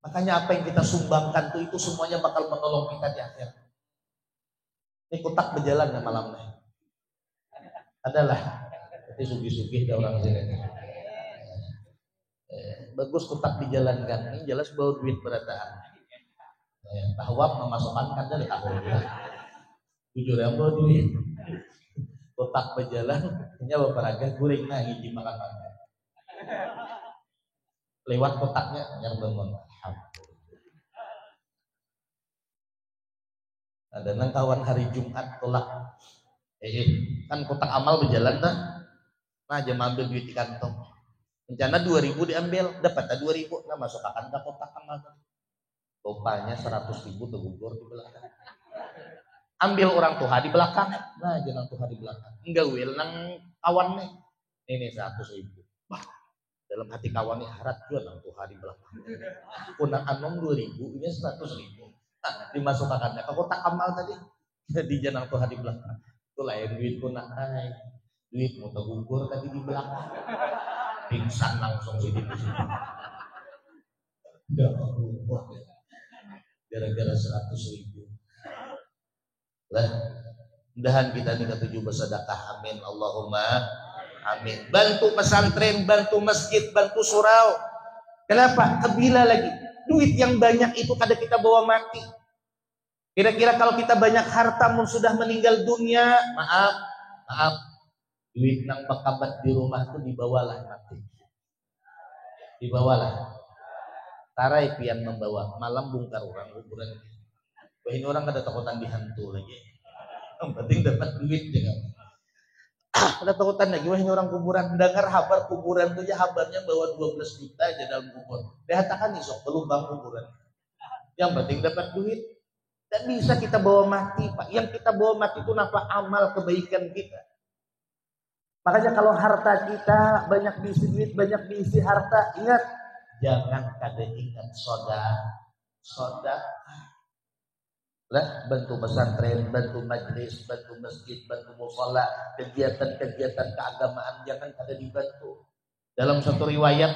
Makanya apa yang kita sumbangkan itu semuanya bakal menolong kita di akhirat. Ini kotak berjalan ya malamnya. Adalah itu sugih-sugih ke orang sini. Bagus kotak dijalankan. Ini jelas bawa duit berataan. Bahwa memasukkan kan dari tahun. Jujur yang bawa duit. Kotak berjalan, hanya berperaga guring nah hiji makan-makan. Lewat kotaknya yang bangun. Ada nang kawan hari Jumat tolak. Kan kotak amal berjalan dah. Nah jam ambil duit di kantong. Rencana 2.000 diambil, dapat 2.000. Nah masuk akan ke kotak amal. Rupanya 100.000 tergugur di belakang. Ambil orang tuha di belakang. Nah jangan tuha di belakang. Enggak wil nang kawan nih. Ini 100.000. Bah, dalam hati kawan nih harat juga nang tuha di belakang. Punang anom 2.000, ini 100.000. Nah, dimasukkannya ke kotak amal tadi. Jadi jangan tuha di belakang. Lain duit pun naik, duit mau tergugur tadi di belakang, pingsan langsung di sini. Gara-gara 100.000. Lah, mudahan kita nih ketujuh bersedekah, amin, Allahumma amin. Bantu pesantren, bantu masjid, bantu surau. Kenapa? Kebila lagi. Duit yang banyak itu kada kita bawa mati. Kira-kira kalau kita banyak harta mun sudah meninggal dunia, maaf, duit nang bakabat di rumah itu dibawalah mati. Dibawalah. Tarai pian membawa, malam bongkar orang kuburan. Wah ini orang kada takutan dihantu lagi. Yang penting dapat duit jangan. Ada takutan lagi, wah ini orang kuburan. Dengar kabar kuburan itu ya kabarnya bawa 12 juta aja dalam kubur. Dihatakan isok pelubang kuburan. Yang penting dapat duit. Dan bisa kita bawa mati, Pak. Yang kita bawa mati itu apa? Amal kebaikan kita. Makanya kalau harta kita banyak diisi duit, banyak diisi harta, ingat, jangan kada ingat soda. Lah, bantu pesantren, bantu majlis, bantu masjid, bantu mushola, kegiatan-kegiatan keagamaan jangan kada dibantu. Dalam satu riwayat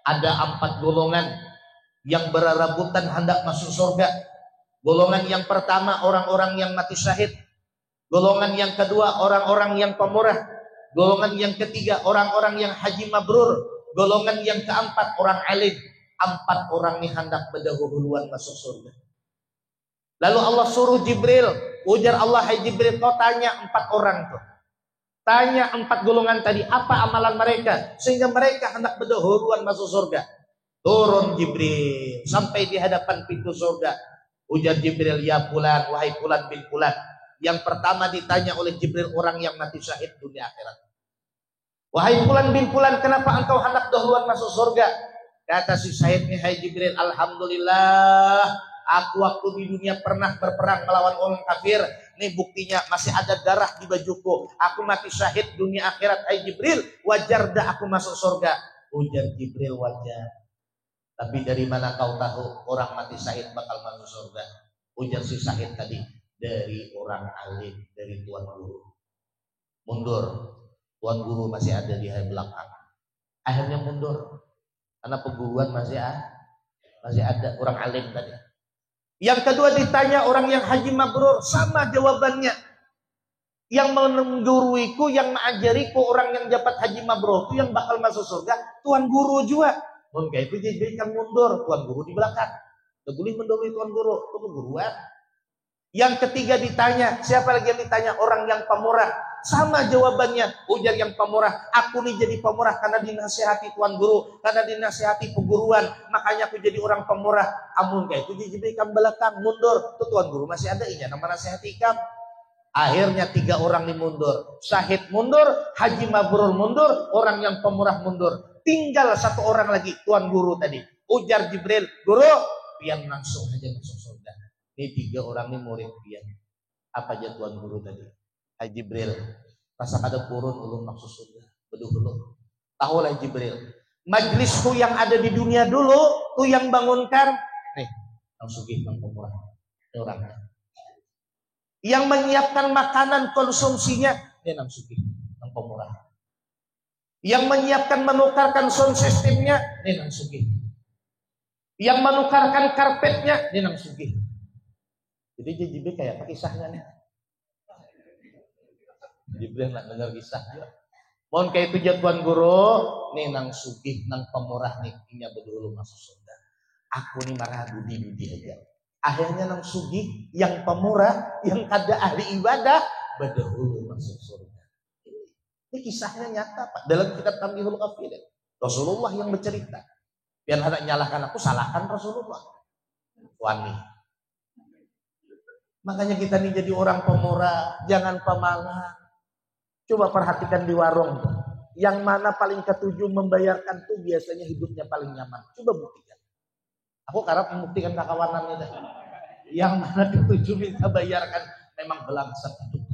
ada 4 golongan yang berarabutan hendak masuk surga. Golongan yang pertama orang-orang yang mati syahid. Golongan yang kedua orang-orang yang pemurah. Golongan yang ketiga orang-orang yang haji mabrur. Golongan yang keempat orang alim. 4 orang ini hendak berdahuluan masuk surga. Lalu Allah suruh Jibril. Ujar Allah, hai Jibril, kau tanya 4 orang tuh. Tanya 4 golongan tadi apa amalan mereka sehingga mereka hendak berdahuluan masuk surga. Turun Jibril sampai di hadapan pintu surga. Ujar Jibril, ya fulan, wahai fulan bin fulan. Yang pertama ditanya oleh Jibril orang yang mati syahid dunia akhirat. Wahai fulan bin fulan, kenapa engkau hendak dahuluan masuk surga? Kata si syahidnya, hai Jibril, alhamdulillah, aku waktu di dunia pernah berperang melawan orang kafir. Ini buktinya masih ada darah di bajuku. Aku mati syahid dunia akhirat, hai Jibril, wajar dah aku masuk surga. Ujar Jibril, wajar. Tapi dari mana kau tahu orang mati syahid bakal masuk surga? Ujar si syahid tadi, dari orang alim, dari tuan guru. Mundur, tuan guru masih ada di belakang. Akhirnya mundur, karena perguruan masih ada orang alim tadi. Yang kedua ditanya orang yang haji mabrur, sama jawabannya. Yang menguruiku, yang mengajariku orang yang dapat haji mabrur itu yang bakal masuk surga, tuan guru juga. Mungkin itu jadi kan mundur, tuan guru di belakang. Tidak boleh mendahului tuan guru, itu keguruan. Yang ketiga ditanya, siapa lagi yang ditanya? Orang yang pemurah. Sama jawabannya, ujar yang pemurah. Aku nih jadi pemurah karena dinasihati Tuan Guru, karena dinasihati peguruan, makanya aku jadi orang pemurah. Amun kayak itu dijadikan belakang, mundur. Tuh Tuan Guru masih ada ini nama nasihati ikam. Akhirnya 3 orang nih mundur. Syahid mundur, Haji Mabrur mundur, orang yang pemurah mundur. Tinggal 1 orang lagi, Tuan Guru tadi. Ujar Jibril, Guru, pian langsung aja masuk surga. Ini 3 orang nih murid pian. Apa aja Tuan Guru tadi? Haji Jibril, rasa kada kurun ulun maksud surga. Beduh. Tahulah Jibril. Majlisku yang ada di dunia dulu, tuh yang bangunkan. Nih, langsung kita pemurah. Ini orangnya. Yang menyiapkan makanan konsumsinya, ini nang sugih, nang pemurah. Yang menyiapkan menukarkan sound systemnya, ini nang sugih. Yang menukarkan karpetnya, ini nang sugih. Jadi Jibril kayak kisahnya nih. Jibril nak dengar kisahnya. Mohon kayak itu Tuan Guru, nih nang sugih, nang pemurah nih, ini bedulu masuk surga. Aku nih marah budi aja. Akhirnya nang sugih, yang pemurah, yang kada ahli ibadah, bedulu masuk surga. Ini kisahnya nyata Pak. Dalam kitab Tambihul Ghafil, Rasulullah yang bercerita. Biar hendak nyalahkan aku, salahkan Rasulullah. Wani. Makanya kita nih jadi orang pemurah, jangan pemalas. Coba perhatikan di warung. Yang mana paling ketujuh membayarkan tuh biasanya hidupnya paling nyaman. Coba buktikan. Aku karena membuktikan kawanannya dah. Yang mana ketujuh minta bayarkan memang belangsang hidup.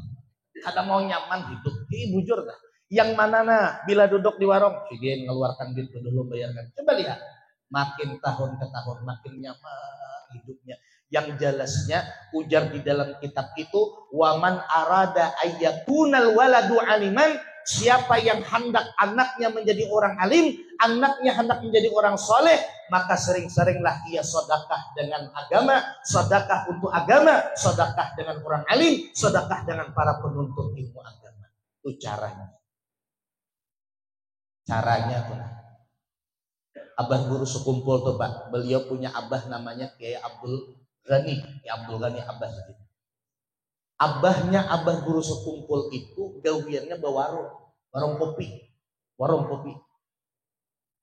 Kada mau nyaman hidup. Bujur dah. Yang mana nah bila duduk di warung, dia mengeluarkan duit dulu bayarkan. Coba lihat. Makin tahun ke tahun makin nyaman hidupnya. Yang jelasnya ujar di dalam kitab itu, waman arada ayyakunal waladu aliman, siapa yang hendak anaknya menjadi orang alim, anaknya hendak menjadi orang soleh, maka sering-seringlah ia sedekah dengan agama, sedekah untuk agama, sedekah dengan orang alim, sedekah dengan para penuntut ilmu agama. Itu caranya. Caranya tuh. Abah Guru sekumpul tuh Pak, beliau punya abah namanya Kiai Abdul Ghani, ya Abdul Ghani Abah gitu. Abahnya Abah Guru sekumpul itu gawiannya bawa warung kopi.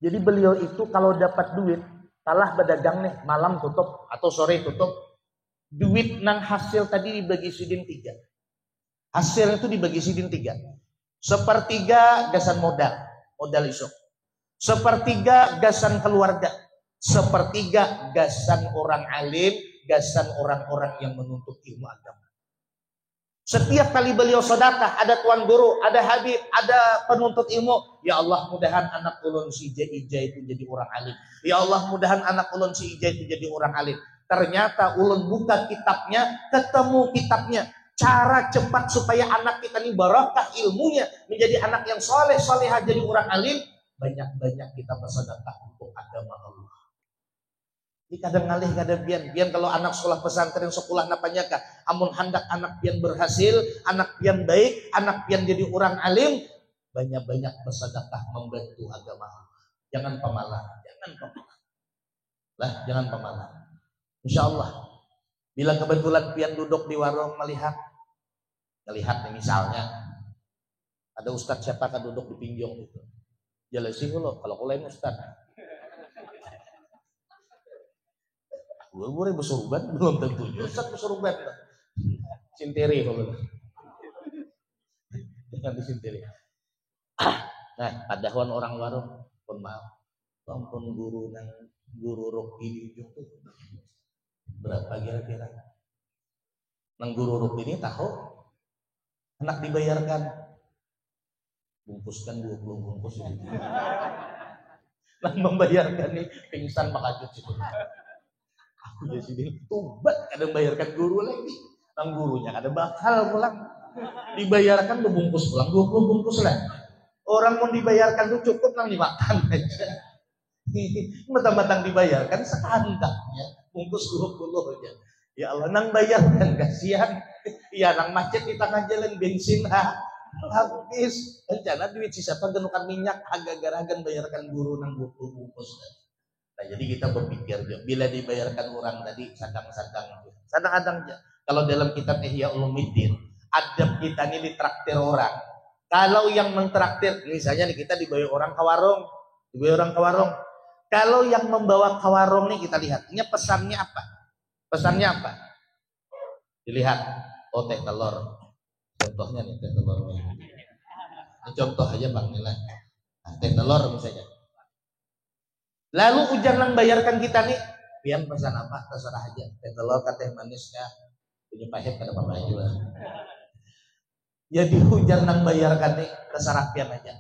Jadi beliau itu kalau dapat duit, talah berdagang nih, malam tutup atau sore tutup. Duit nang hasil tadi dibagi sidin 3. Hasil itu dibagi sidin 3. 1/3 gasan modal isuk. 1/3 gasan keluarga. 1/3 gasan orang alim, gasan orang-orang yang menuntut ilmu agama. Setiap kali beliau sedekah, ada Tuan Guru, ada Habib, ada penuntut ilmu. Ya Allah, mudahan anak ulun si Ija itu jadi orang alim. Ya Allah, mudahan anak ulun si Ija itu jadi orang alim. Ternyata ulun buka kitabnya, ketemu kitabnya. Cara cepat supaya anak kita ini barakah ilmunya, menjadi anak yang soleh, solehah, jadi orang alim. Banyak-banyak kita bersedekah untuk agama Allah. Ini kadang ngalih kadang bian kalau anak sekolah pesantren sekolah napanya kah, amun hendak anak pian berhasil, anak pian baik, anak pian jadi orang alim, banyak-banyak bersedekah membantu agama Allah. Jangan pemalas, jangan pemalas. Insya Allah, bila kebetulan pian duduk di warung melihat nih misalnya ada ustadz siapa kan duduk di pinjong itu. Jelasin dulu, kalau aku lain ustaz. Gue bersurban belum tentu. Ustaz bersurban. Sintiri kalau. Jangan disintiri. Nah, padawan orang warung pun maaf. Ampun guru Roki di ujung tuh. Berapa kira-kira? Nang guru Roki ini tahu anak dibayarkan. Bungkuskan 20 bungkus itu. Nah, membayarkan nih pingsan makajut situ. Aku jadi tobat kadang bayarkan guru lagi. Nang gurunya ada bakal pulang. Dibayarkan bungkus pulang 20 bungkus lah. Orang mau dibayarkan tuh cukup nang dimakan aja. Matang-matang dibayarkan sekandaknya bungkus 20 aja. Ya Allah, nang bayarkan kasihan. Ya nang macet di tengah jalan bensin habis rencana duit sisa pegenukan minyak agak-agak bayarkan guru nang 20 bungkus. Nah, jadi kita berpikir bila dibayarkan orang tadi sadang-sadang aja. Kalau dalam kitab Ihya Ulumuddin, adab kita ini ditraktir orang. Kalau yang mentraktir, misalnya nih kita dibayar orang ke warung, Kalau yang membawa ke warung nih kita lihat, ini pesannya apa? Dilihat, oh teh telur. Contohnya nih teh telur. Ini contoh aja Bang Nila. Nah, teh telur misalnya. Lalu ujang nang bayarkan kita nih, pian pesan apa? Terserah aja. Teh telur, teh manis kah? Punya pahit kada apa aja lah. Jadi ujang nang bayarkan nih, terserah pian aja.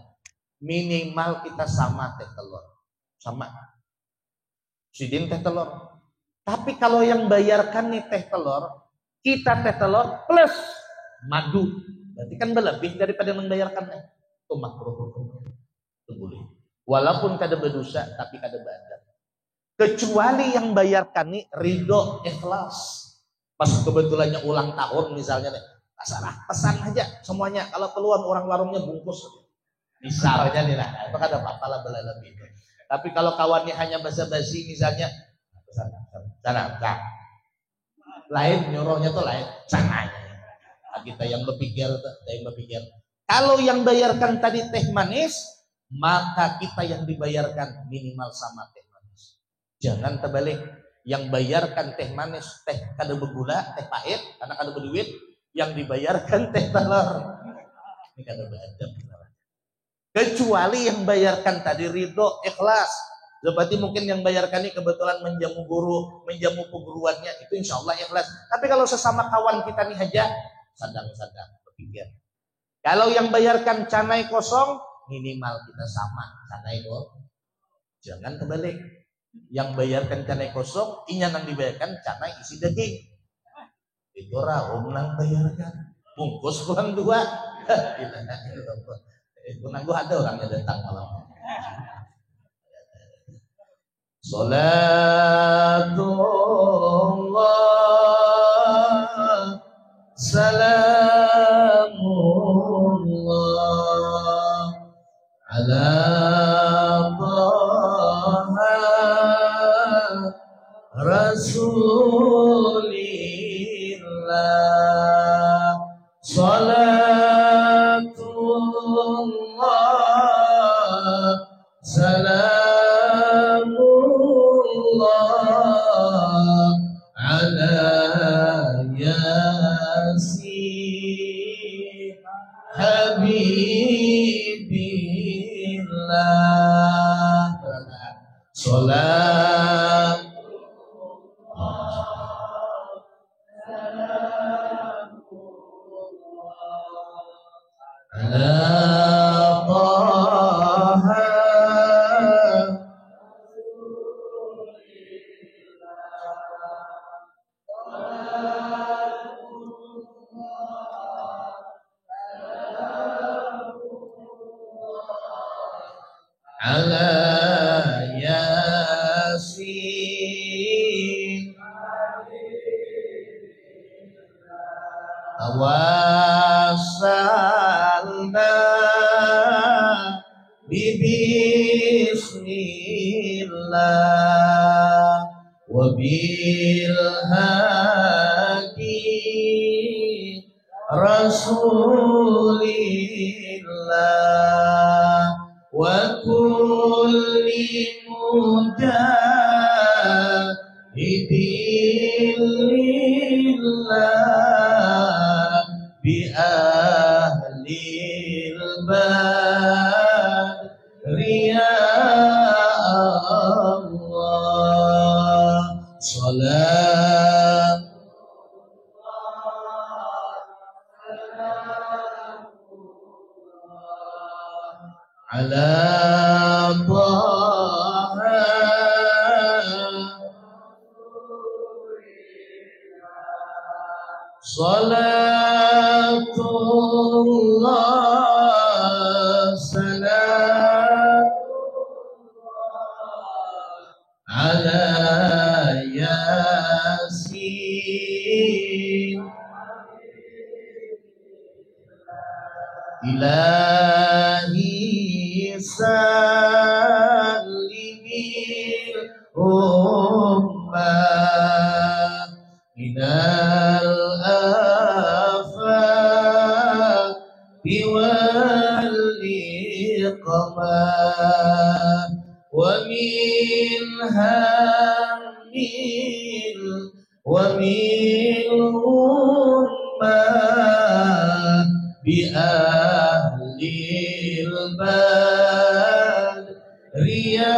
Minimal kita sama teh telur. Sama. Sidin teh telur. Tapi kalau yang bayarkan nih teh telur, kita teh telur plus madu. Berarti kan berlebih daripada yang membayarkannya. Itu makruh. Itu boleh. Walaupun kada berdosa tapi kada beradab. Kecuali yang bayarkan nih ridho ikhlas. Pas kebetulannya ulang tahun misalnya nih, terserah pesan aja semuanya. Kalau keluar orang warungnya bungkus. Misalnya nih lah, itu kada apa-apa lah berlebih. Tapi kalau kawannya hanya basa-basi misalnya, pesan. Lain nyuruhnya tuh lain, sananya. Kita yang berpikir. Kalau yang bayarkan tadi teh manis, maka kita yang dibayarkan minimal sama teh manis. Jangan terbalik. Yang bayarkan teh manis, teh kada bergula, teh pahit, karena kada berduit. Yang dibayarkan teh telur. Ini kada beradab. Kecuali yang bayarkan tadi ridho, ikhlas. Berarti mungkin yang bayarkan ini kebetulan menjamu perguruannya, itu insya Allah ikhlas. Tapi kalau sesama kawan kita nih aja, sadang-sadang berpikir. Kalau yang bayarkan canai kosong, minimal kita sama canai kosong. Jangan kebalik. Yang bayarkan canai kosong, inya nang dibayarkan canai isi daging. Itu raum nang bayarkan. Bungkus kurang 2. Itu nang gua ada orangnya datang malam. Salatullah salamullah ala Taha Rasulillah. Salatullah salamullah ala yasin habibillah. Salam ala Taha ala yasin tawassalna bismillah wa bil hadi rasulillah wa kulli mujahidin lillah bi ahlil badri ya Allah. Salam ala Taha salatullah salam ala yasin ilahi salimil ummah minal ومنها ومنهم ما بأهل البر يا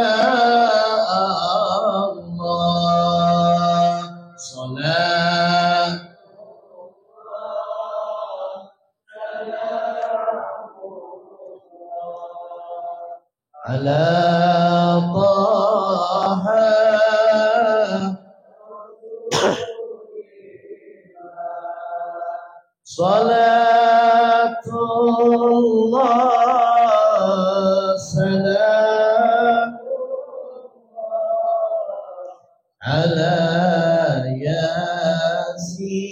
الله صلاة على طه صلاة الله سلام على ياسين.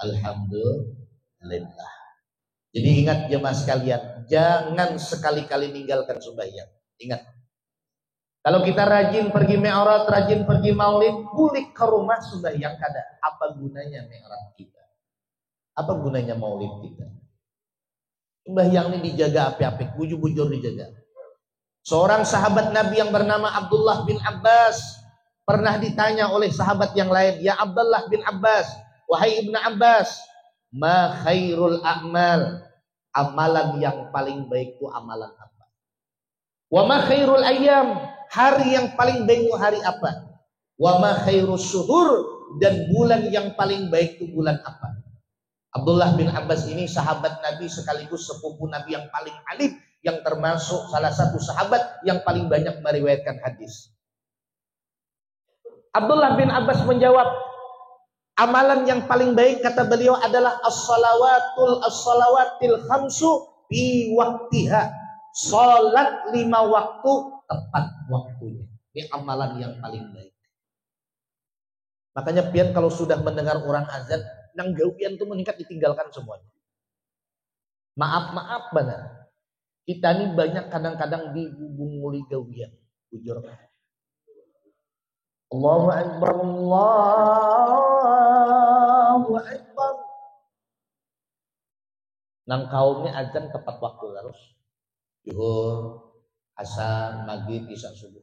Alhamdulillah. Jadi ingat jemaah sekalian, jangan sekali-kali ninggalkan sembahyang. Ingat, kalau kita rajin pergi mi'raj, rajin pergi maulid, balik ke rumah sembahyang kada. Apa gunanya mi'raj kita? Apa gunanya maulid kita? Sembahyang ini dijaga api-api, bujur-bujur dijaga. Seorang sahabat Nabi yang bernama Abdullah bin Abbas pernah ditanya oleh sahabat yang lain, "Ya Abdullah bin Abbas, wahai Ibnu Abbas, ma khairul a'mal?" Amalan yang paling baik itu amalan apa? Wa ma khairul ayyam? Hari yang paling baik itu hari apa? Wa ma khairus syuhur? Dan bulan yang paling baik itu bulan apa? Abdullah bin Abbas ini sahabat Nabi sekaligus sepupu Nabi yang paling alim, yang termasuk salah satu sahabat yang paling banyak meriwayatkan hadis. Abdullah bin Abbas menjawab, amalan yang paling baik kata beliau adalah as-salawatil khamsu fi waktiha. Salat 5 waktu tepat waktunya. Ini amalan yang paling baik. Makanya pian kalau sudah mendengar orang azan, nang gawian itu meningkat, ditinggalkan semuanya. Maaf benar. Kita ini banyak kadang-kadang dibunguli gawian. Bujur. Allahu Akbar, Allahu Akbar. Nang kaumnya azan tepat waktu harus. Zuhur, asar, maghrib, isya, subuh.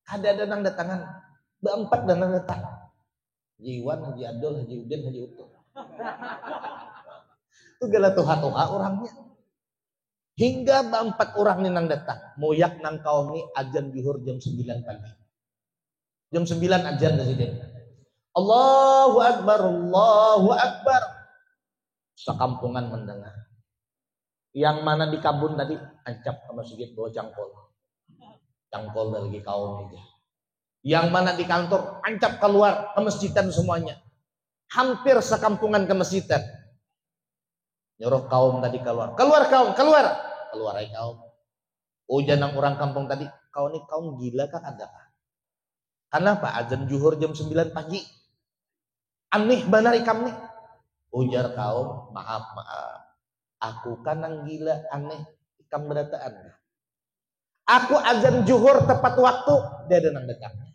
Ada nang datangan, berempat dan nang datang. Haji Iwan, Haji Abdul, Haji Udin, Haji Utuh. Itu gala tuha-tuha orangnya. Hingga berempat orang ini nang datang. Moyak nang kaum ini azan zuhur jam 9 pagi. Jam 9 azan presiden. Allahu Akbar, Allahu Akbar. Sekampungan mendengar. Yang mana di kabun tadi ancap ke masjid bawa cangkol. Cangkol dari kaum itu. Yang mana di kantor ancap keluar ke masjidan semuanya. Hampir sekampungan ke masjidan. Nyuruh kaum tadi keluar. Keluar kaum, keluar. Keluar ay kaum. Ujanang orang kampung tadi, kau ini kaum gila kah ada kah? Kenapa azan zuhur jam 9 pagi? Aneh benar ikam nih. Ujar kaum, maaf. Aku kan yang gila, aneh. Ikam berataan. Aku azan zuhur tepat waktu, dia ada yang datangnya.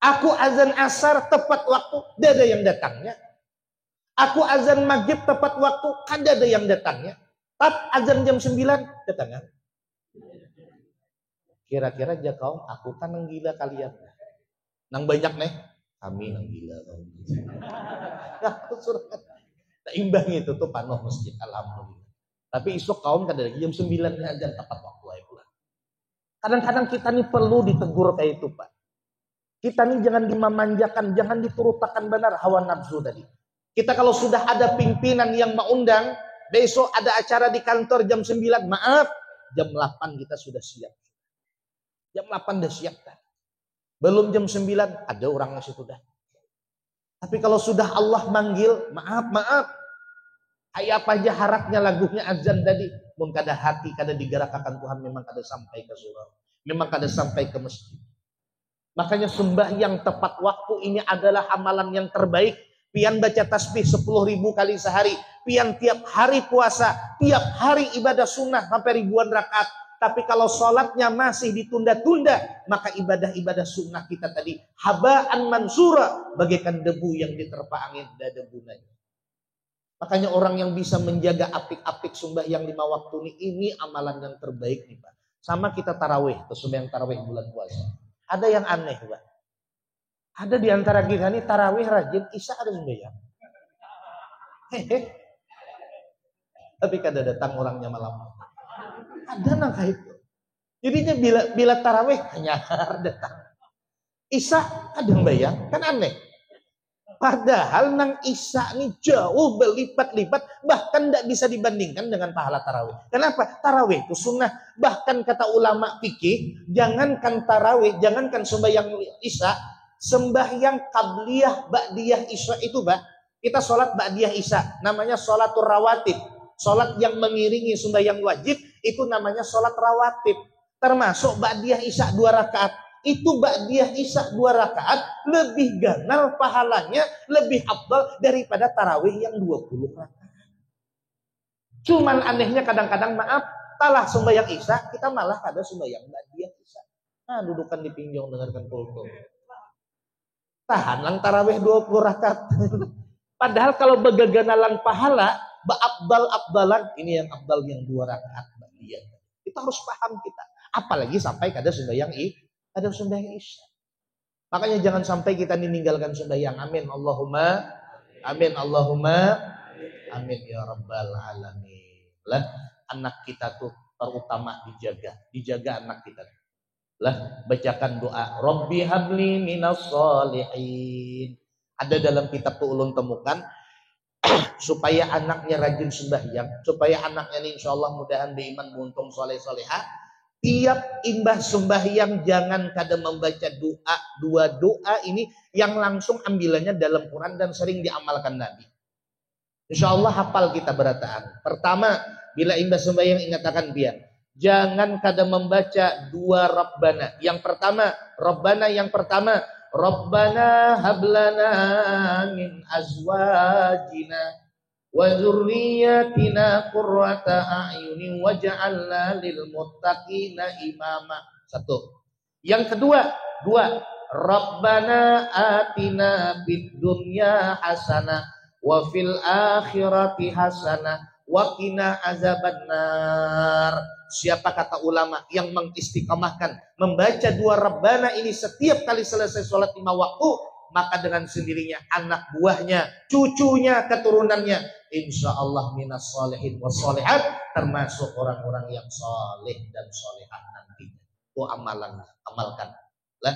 Aku azan asar tepat waktu, dia ada yang datangnya. Aku azan maghrib tepat waktu, kan ada yang datangnya. Tapi azan jam 9, datangnya. Kira-kira aja kaum, aku kan yang gila kalian. Nang banyak nih, kami yang gila. Nah, surat. Tak imbang itu tuh panoh masjid, alhamdulillah. Tapi esok kaum kan lagi jam 9 azan tepat waktu. Kadang-kadang kita nih perlu ditegur kayak itu, Pak. Kita nih jangan dimanjakan, jangan diturutakan benar hawa nafsu tadi. Kita kalau sudah ada pimpinan yang mengundang, besok ada acara di kantor jam 9, maaf, jam 8 kita sudah siap. Jam 8 udah siap kan. Belum jam 9, ada orang yang sudah. Tapi kalau sudah Allah manggil, maaf. Kayak apa aja haraknya lagunya azan tadi. Mun kada hati, kada digerakkan Tuhan, memang kada sampai ke surau. Memang kada sampai ke masjid. Makanya sembahyang tepat waktu ini adalah amalan yang terbaik. Pian baca tasbih 10.000 kali sehari. Pian tiap hari puasa. Tiap hari ibadah sunnah sampai ribuan rakaat. Tapi kalau sholatnya masih ditunda-tunda, maka ibadah-ibadah sunnah kita tadi habaan mansura, bagaikan debu yang diterpa angin, tidak ada gunanya. Makanya orang yang bisa menjaga apik-apik sembahyang 5 waktu ini amalan yang terbaik nih Pak. Sama kita tarawih, sembahyang tarawih bulan puasa. Ada yang aneh Pak. Ada di antara kita nih tarawih rajin, isya ada sembahyang. Tapi kada datang orangnya malam. Ada nangka itu. Jadinya bila tarawih hanya datang. Isya ada sembahyang, kan aneh. Padahal nang isya nih jauh berlipat-lipat, bahkan tidak bisa dibandingkan dengan pahala tarawih. Kenapa? Tarawih itu sunnah. Bahkan kata ulama fikih, jangankan tarawih, jangankan sembahyang isya, sembahyang qabliyah, ba'diyah isya itu, Pak. Kita sholat ba'diyah isya, namanya sholatur rawatib. Sholat yang mengiringi sembahyang wajib, itu namanya sholat rawatib. Termasuk ba'diyah isya 2 rakaat. Itu ba'diyah isya 2 rakaat lebih ganal pahalanya, lebih afdal daripada tarawih yang 20 rakaat. Cuman anehnya kadang-kadang maaf, talah sembahyang isya, kita malah kada sembahyang ba'diyah isya. Nah, dudukan di pinjong dengarkan kultum. Tahan lang tarawih 20 rakaat. Padahal kalau begaganalan pahala, ba'abdal-abdalan, ini yang abdal yang 2 rakaat ba'diyah. Itu harus paham kita. Apalagi sampai kada sembahyang ada sembahyang isya. Makanya jangan sampai kita meninggalkan sembahyang. Amin Allahumma amin Allahumma amin ya rabbal alamin. Lah anak kita tuh terutama dijaga anak kita. Lah bacakan doa Rabbi habli minas sholihin. Ada dalam kitab tuh ulun temukan supaya anaknya rajin sembahyang, supaya anaknya ini insyaallah mudahan beriman buntung soleh solehah. Tiap imbah sembahyang jangan kada membaca doa, 2 doa ini yang langsung ambilannya dalam Quran dan sering diamalkan Nabi. Insya Allah hafal kita berataan. Pertama, bila imbah sembahyang ingatkan biar jangan kada membaca 2 Rabbana. Yang pertama, Rabbana hablana min azwajina wa dzurriyyatina qurrata a'yunin waj'alna lil muttaqina imama. 1. Yang kedua, Rabbana atina fid dunya hasanah wa fil akhirati hasanah wa qina azabannar. Siapa kata ulama yang mengistiqamahkan membaca 2 Rabbana ini setiap kali selesai sholat 5 waktu, maka dengan sendirinya anak buahnya, cucunya, keturunannya insya Allah minas solehin was solehat, termasuk orang-orang yang soleh dan solehat nantinya. Itu amalkan lah.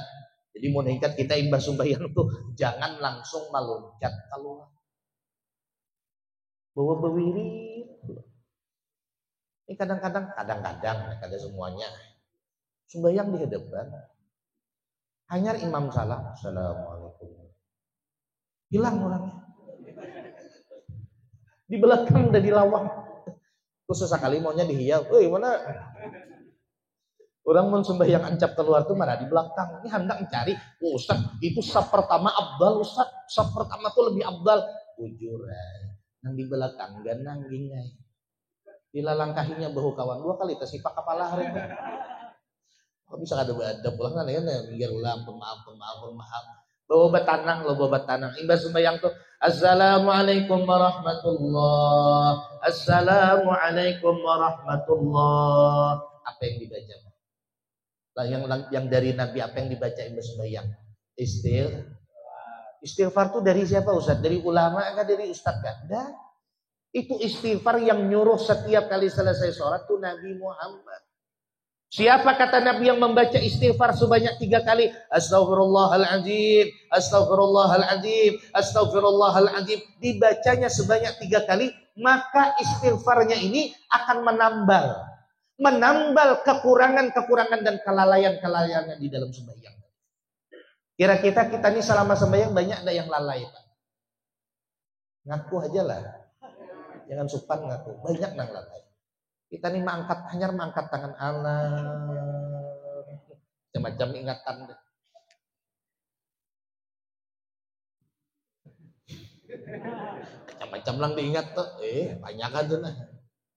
Jadi mau nekat kita imbah sembahyang tuh jangan langsung meloncat keluar, bawa bewiri. Ini kadang-kadang kada semuanya sembahyang di hadapan hanya imam salam, assalamualaikum, hilang orangnya. Di belakang udah dilawang. Terus sesekali maunya dihiyau. Mana? Orang mau sembahyang ancap keluar tuh mana di belakang. Ini hendak mencari. Ustaz, itu saf pertama abdal Ustaz. Saf pertama tuh lebih abdal. Jujur nang di belakang gak nangging. Bila langkahinya bahu kawan 2 kali tersipak kepala hari itu. Kok bisa kada ada pulang kan ya minggir ulang pemaaf. Bawa batanang. Imbas sembahyang tuh assalamualaikum warahmatullah. Assalamualaikum warahmatullah. Apa yang dibaca? Lah yang dari Nabi apa yang dibaca imbas sembahyang? Istighfar tuh dari siapa Ustaz? Dari ulama enggak dari ustaz kan? Enggak. Itu istighfar yang nyuruh setiap kali selesai sholat tuh Nabi Muhammad. Siapa kata Nabi yang membaca istighfar sebanyak 3 kali? Astaghfirullahaladzim, astaghfirullahaladzim, astaghfirullahaladzim. Dibacanya sebanyak 3 kali, maka istighfarnya ini akan menambal kekurangan-kekurangan dan kelalaian-kelalaian di dalam sembahyang. Kira-kira kita ini selama sembahyang banyak ada yang lalai, Pak. Ngaku aja lah. Jangan supan ngaku. Banyak yang lalai. Kita nih hanya mengangkat tangan Allah. Macam-macam ingatan deh. Macam-macam lang diingat tuh. Banyak aja nah.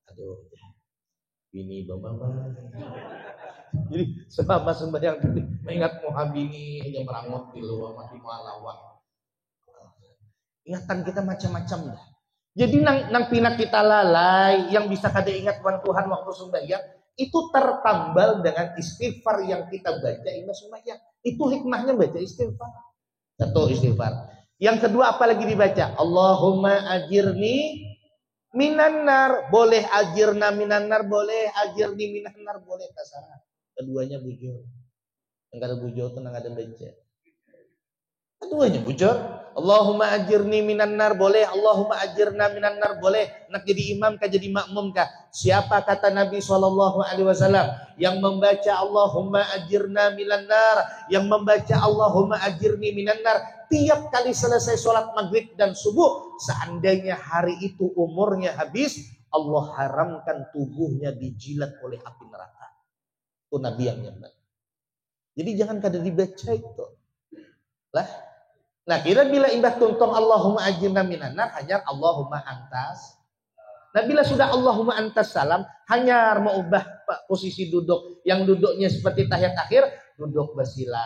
Aduh. Bini bama. Jadi selama sembahyang tadi mengingat Muhabini yang merangut di luar mati malawang. Ingatan kita macam-macam dah. Jadi nang pina kita lalai yang bisa kada ingat Tuhan waktu sembahyang itu tertambal dengan istighfar yang kita baca imbas sembahyang. Itu hikmahnya baca istighfar. Satu, istighfar. Yang kedua apalagi dibaca? Allahumma ajirni minan nar. Boleh ajirna minan nar, boleh ajirni minan nar, boleh terserah. Keduanya bujur. Yang kada bujur itu nang ada baca. Keduanya bujur. Allahumma ajirni minan nar boleh, Allahumma ajirna minan nar boleh. Nak jadi imam kah jadi makmum kah? Siapa kata Nabi SAW yang membaca Allahumma ajirna minan nar, yang membaca Allahumma ajirni minan nar tiap kali selesai sholat maghrib dan subuh, seandainya hari itu umurnya habis, Allah haramkan tubuhnya dijilat oleh api neraka. Itu Nabi yang nyebut. Jadi jangan kada dibaca itu. Lah. Nah, kira bila imbah tuntong Allahumma ajirna minan nar, hanyar Allahumma antas. Nah, bila sudah Allahumma antas salam, hanyar mau ubah posisi duduk. Yang duduknya seperti tahiyat akhir, duduk bersila.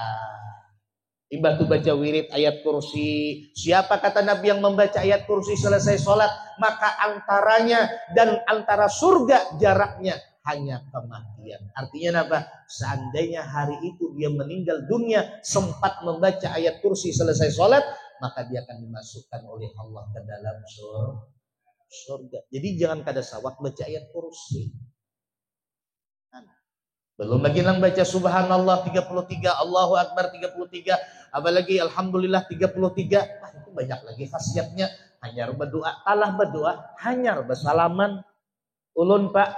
Imbah tu baca wirid ayat kursi. Siapa kata Nabi yang membaca ayat kursi selesai sholat, maka antaranya dan antara surga jaraknya hanya kematian. Artinya apa? Seandainya hari itu dia meninggal dunia sempat membaca ayat kursi selesai sholat, maka dia akan dimasukkan oleh Allah ke dalam surga. Jadi jangan kada sawat baca ayat kursi. Belum lagi nang baca subhanallah 33, Allahu akbar 33, apalagi alhamdulillah 33. Itu banyak lagi khasiatnya. Hanyar berdoa, talah berdoa, hanyar bersalaman. Ulun Pak,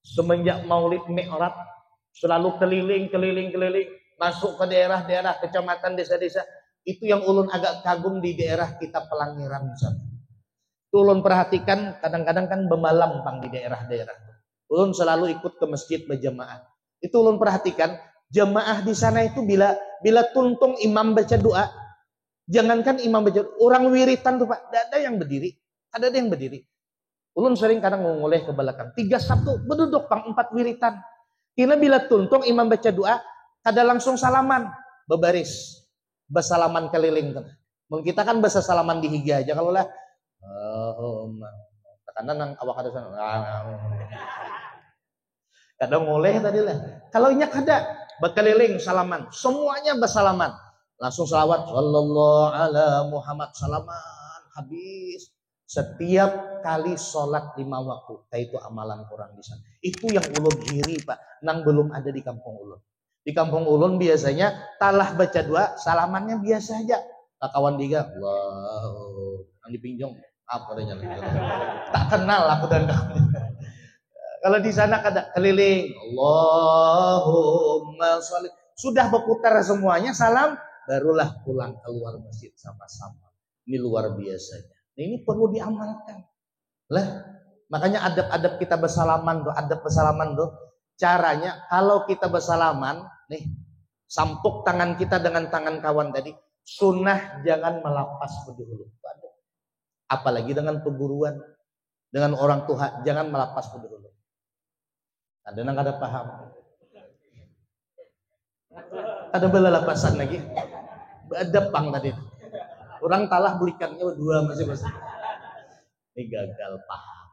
semenjak Maulid Mi'raj selalu keliling masuk ke daerah-daerah, kecamatan, desa-desa. Itu yang ulun agak kagum di daerah kita Pelangiran sana. Itu ulun perhatikan kadang-kadang kan bemalam pang di daerah-daerah. Ulun selalu ikut ke masjid berjamaah. Itu ulun perhatikan jamaah di sana itu bila tuntung imam baca doa, jangankan imam baca, orang wiritan tuh Pak, ada yang berdiri, ada yang berdiri. Ulun sering kadang ngoleh ke belakang. 3-1 berduduk pang 4 wiritan. Kira bila tuntung imam baca doa, kada langsung salaman, bebaris, bersalaman keliling. Mungkin kita kan bahasa salaman di higa aja kalau lah. Karena nang awak ada sana. Kadang ngoleh tadi lah. Kalau inyak ada berkeliling salaman, semuanya bersalaman. Langsung salawat sallallahu ala Muhammad, salaman habis. Setiap kali sholat 5 waktu, itu amalan orang di sana. Itu yang ulun iri Pak, nang belum ada di kampung ulun. Di kampung ulun biasanya talah baca doa, salamannya biasa aja. Kawan diga, wow, nang dipinjong, apa adanya. Tak kenal aku dan kamu. Kalau di sana kada keliling, Allahumma sholli. Sudah berputar semuanya, salam, barulah pulang keluar masjid sama-sama. Ini luar biasanya. Ini perlu diamalkan. Lah, makanya adab-adab kita bersalaman tuh, adab bersalaman tuh. Caranya kalau kita bersalaman, nih, sampuk tangan kita dengan tangan kawan tadi. Sunnah jangan melapas bedulu. Apalagi dengan perguruan, dengan orang tua, jangan melapas bedulu. Ada nang kada paham. Ada belalapasan lagi. Ada pang tadi. Orang talah belikannya 2 masing-masing. Ini gagal paham.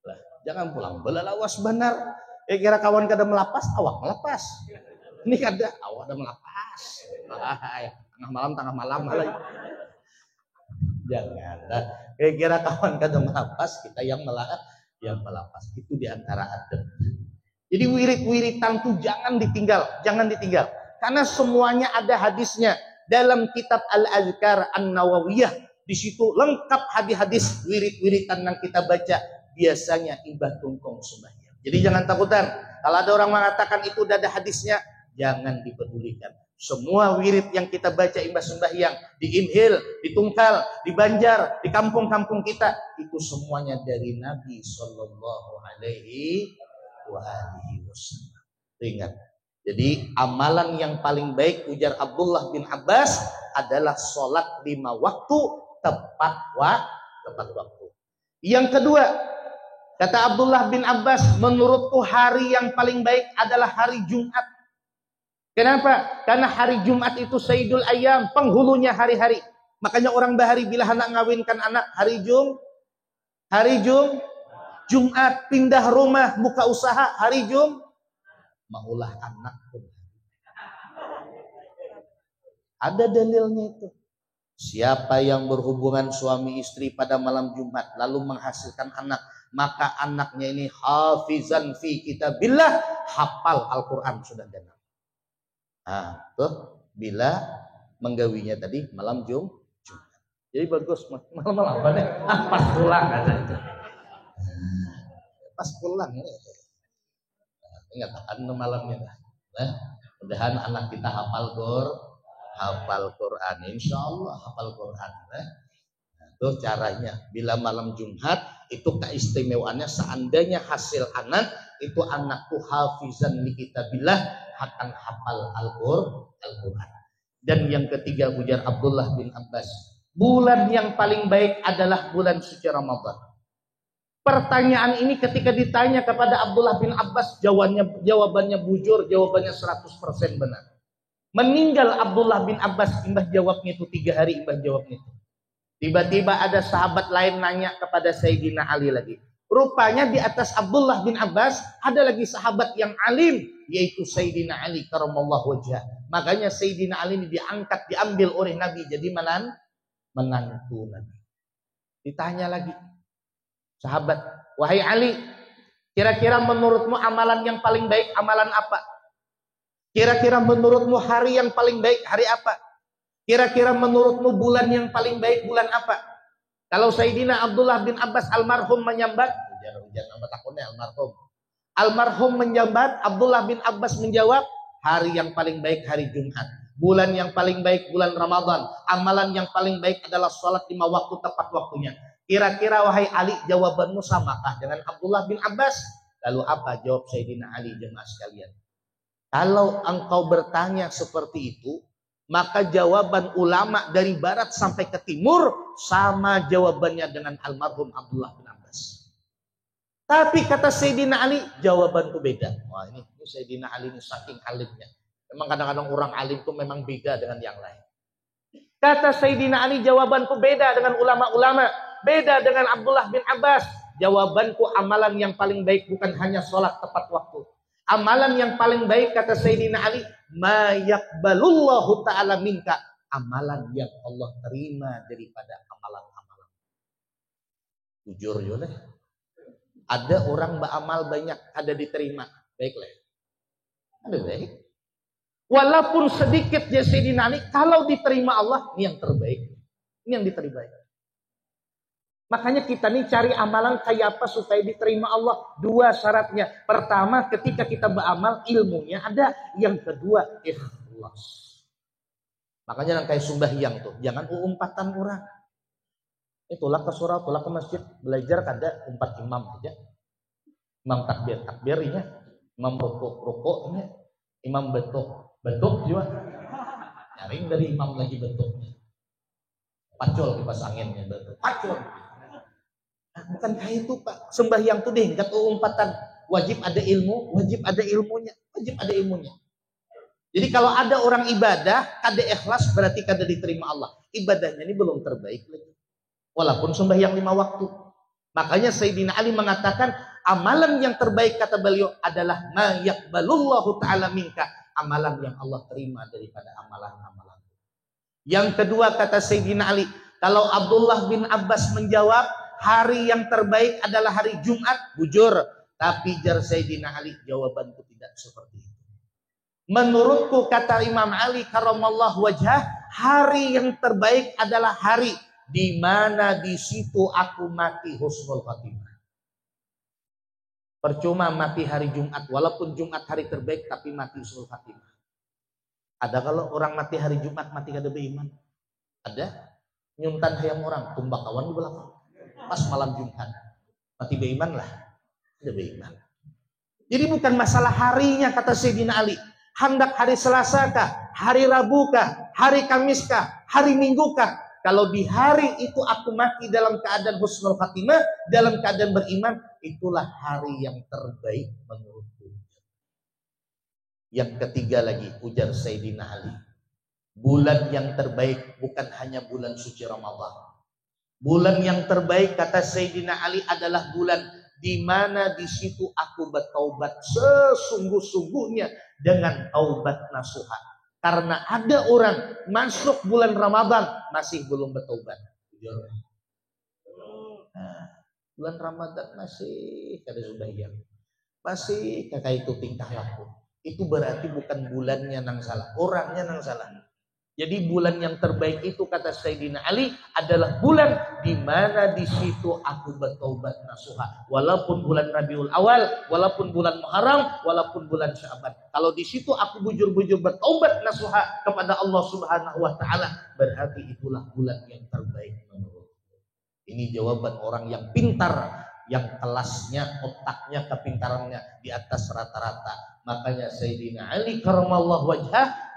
Lah, jangan pulang belalawas benar. Kira kawan kada melapas, awak melapas. Ini kada, awak ada melapas. Tengah malam lagi. Janganlah. Kira kawan kada melapas, kita yang melapas. Itu diantara adab. Jadi wirid-wiritan itu jangan ditinggal. Karena semuanya ada hadisnya. Dalam kitab Al-Azkar An-Nawawiyah. Di situ lengkap hadis-hadis wirid-wiritan yang kita baca. Biasanya imbah tungkong sembahyang. Jadi jangan takutan. Kalau ada orang mengatakan itu udah ada hadisnya, jangan dipedulikan. Semua wirid yang kita baca imbah sembahyang, di Inhil, di Tungkal, di Banjar, di kampung-kampung kita, itu semuanya dari Nabi Sallallahu Alaihi Wasallam. Ingat. Jadi amalan yang paling baik ujar Abdullah bin Abbas adalah sholat 5 waktu tepat waktu. Yang kedua, kata Abdullah bin Abbas, menurutku hari yang paling baik adalah hari Jumat. Kenapa? Karena hari Jumat itu Sayyidul Ayyam, penghulunya hari-hari. Makanya orang bahari bila hendak ngawinkan anak hari Jumat, Hari Jumat. Pindah rumah, buka usaha hari maulah anak pun. Ada dalilnya itu. Siapa yang berhubungan suami istri pada malam Jumat lalu menghasilkan anak, maka anaknya ini hafizan fi kitabillah, hafal Al-Quran sudah genap. Nah, tuh bila menggawinya tadi malam Jumat. Jadi bagus malam-malam apa deh? Pas pulang aja itu. Pas pulang ya. Ingat malamnya dah. Nah, mudahan anak kita hafal Quran, insya Allah hafal Quran. Nah, itu caranya. Bila malam Jumat itu keistimewaannya, seandainya hasil anak itu anak tuh hafizan li kitabillah, akan hafal Al-Quran. Dan yang ketiga, ujar Abdullah bin Abbas, bulan yang paling baik adalah bulan suci Ramadan. Pertanyaan ini ketika ditanya kepada Abdullah bin Abbas, jawabannya bujur, jawabannya 100% benar. Meninggal Abdullah bin Abbas, Imbah jawabnya itu 3 hari, Imbah jawabnya itu. Tiba-tiba ada sahabat lain nanya kepada Sayyidina Ali lagi. Rupanya di atas Abdullah bin Abbas ada lagi sahabat yang alim, yaitu Sayyidina Ali karamallahu wajhah. Makanya Sayyidina Ali ini diangkat, diambil oleh Nabi jadi menantu Nabi. Ditanya lagi sahabat, wahai Ali, kira-kira menurutmu amalan yang paling baik amalan apa? Kira-kira menurutmu hari yang paling baik hari apa? Kira-kira menurutmu bulan yang paling baik bulan apa? Kalau Sayyidina Abdullah bin Abbas almarhum menyambat, almarhum menyambat, Abdullah bin Abbas menjawab, hari yang paling baik hari Jumat. Bulan yang paling baik bulan Ramadan. Amalan yang paling baik adalah sholat 5 waktu tepat waktunya. Kira-kira wahai Ali, jawabanmu samakah dengan Abdullah bin Abbas? Lalu apa jawab Sayyidina Ali, jemaah sekalian? Kalau engkau bertanya seperti itu, maka jawaban ulama dari barat sampai ke timur sama jawabannya dengan almarhum Abdullah bin Abbas. Tapi kata Sayyidina Ali, jawabanku beda. Wah, ini Sayyidina Ali ini saking alimnya. Memang kadang-kadang orang alim itu memang beda dengan yang lain. Kata Sayyidina Ali, jawabanku beda dengan ulama-ulama, beda dengan Abdullah bin Abbas. Jawabanku amalan yang paling baik bukan hanya sholat tepat waktu. Amalan yang paling baik kata Sayyidina Ali, ma yaqbalullahu ta'ala minka, amalan yang Allah terima daripada amalan-amalan. Jujur yoleh. Ada orang beramal banyak, ada diterima. Baiklah. Ada baik. Walaupun sedikit ya Sayyidina Ali, kalau diterima Allah, ini yang terbaik. Ini yang diterima. Makanya kita nih cari amalan kayak apa supaya diterima Allah. 2 syaratnya. Pertama, ketika kita beramal, ilmunya ada. Yang kedua, ikhlas. Makanya yang kayak sembahyang tuh, jangan umpatan orang. Itulah ke surau, itulah ke masjid, belajar kada umpat imam aja. Imam takbirnya, imam rukuknya, imam betuk juga. Nyaring dari imam lagi betuknya. Pacul kipas anginnya, betul. Pacul. Bukan kayak itu Pak. Sembahyang tuh deh, enggak umpatan. Wajib ada ilmu, wajib ada ilmunya. Wajib ada ilmunya. Jadi kalau ada orang ibadah, kada ikhlas berarti kada diterima Allah. Ibadahnya ini belum terbaik lagi. Walaupun sembahyang 5 waktu. Makanya Sayyidina Ali mengatakan, amalan yang terbaik kata beliau adalah ma yaqbalullahu ta'ala minka. Amalan yang Allah terima daripada amalan-amalan. Yang kedua kata Sayyidina Ali, kalau Abdullah bin Abbas menjawab, hari yang terbaik adalah hari Jumat, bujur. Tapi jar Sayyidina Ali, jawabanku tidak seperti itu. Menurutku kata Imam Ali karamallahu wajhah, hari yang terbaik adalah hari di mana di situ aku mati husnul khatimah. Percuma mati hari Jumat, walaupun Jumat hari terbaik tapi mati husnul khatimah. Ada kalau orang mati hari Jumat mati kada beriman? Ada. Nyuntan hayam orang, tumbak kawan di belakang. Pas malam Jumat mati beriman lah, tidak beriman. Jadi bukan masalah harinya kata Sayyidina Ali. Hendak hari Selasa kah, hari Rabu kah, hari Kamis kah, hari Minggu kah? Kalau di hari itu aku mati dalam keadaan husnul khatimah, dalam keadaan beriman, itulah hari yang terbaik menurutku. Yang ketiga lagi ujar Sayyidina Ali, bulan yang terbaik bukan hanya bulan suci Ramadan. Bulan yang terbaik kata Sayyidina Ali adalah bulan di mana di situ aku bertaubat sesungguh-sungguhnya dengan taubat nasuha. Karena ada orang masuk bulan Ramadan masih belum bertaubat. Nah, bulan Ramadan masih kada sudah yang masih kakak itu tingkah laku. Itu berarti bukan bulannya nang salah, orangnya nang salah. Jadi bulan yang terbaik itu kata Sayyidina Ali adalah bulan di mana di situ aku bertaubat nasuha. Walaupun bulan Rabiul Awal, walaupun bulan Muharram, walaupun bulan Sya'ban. Kalau di situ aku bujur-bujur bertaubat nasuha kepada Allah Subhanahu wa taala, berarti itulah bulan yang terbaik menurut. Ini jawaban orang yang pintar, yang kelasnya, otaknya, kepintarannya di atas rata-rata. Makanya Sayyidina Ali karramallahu wajhah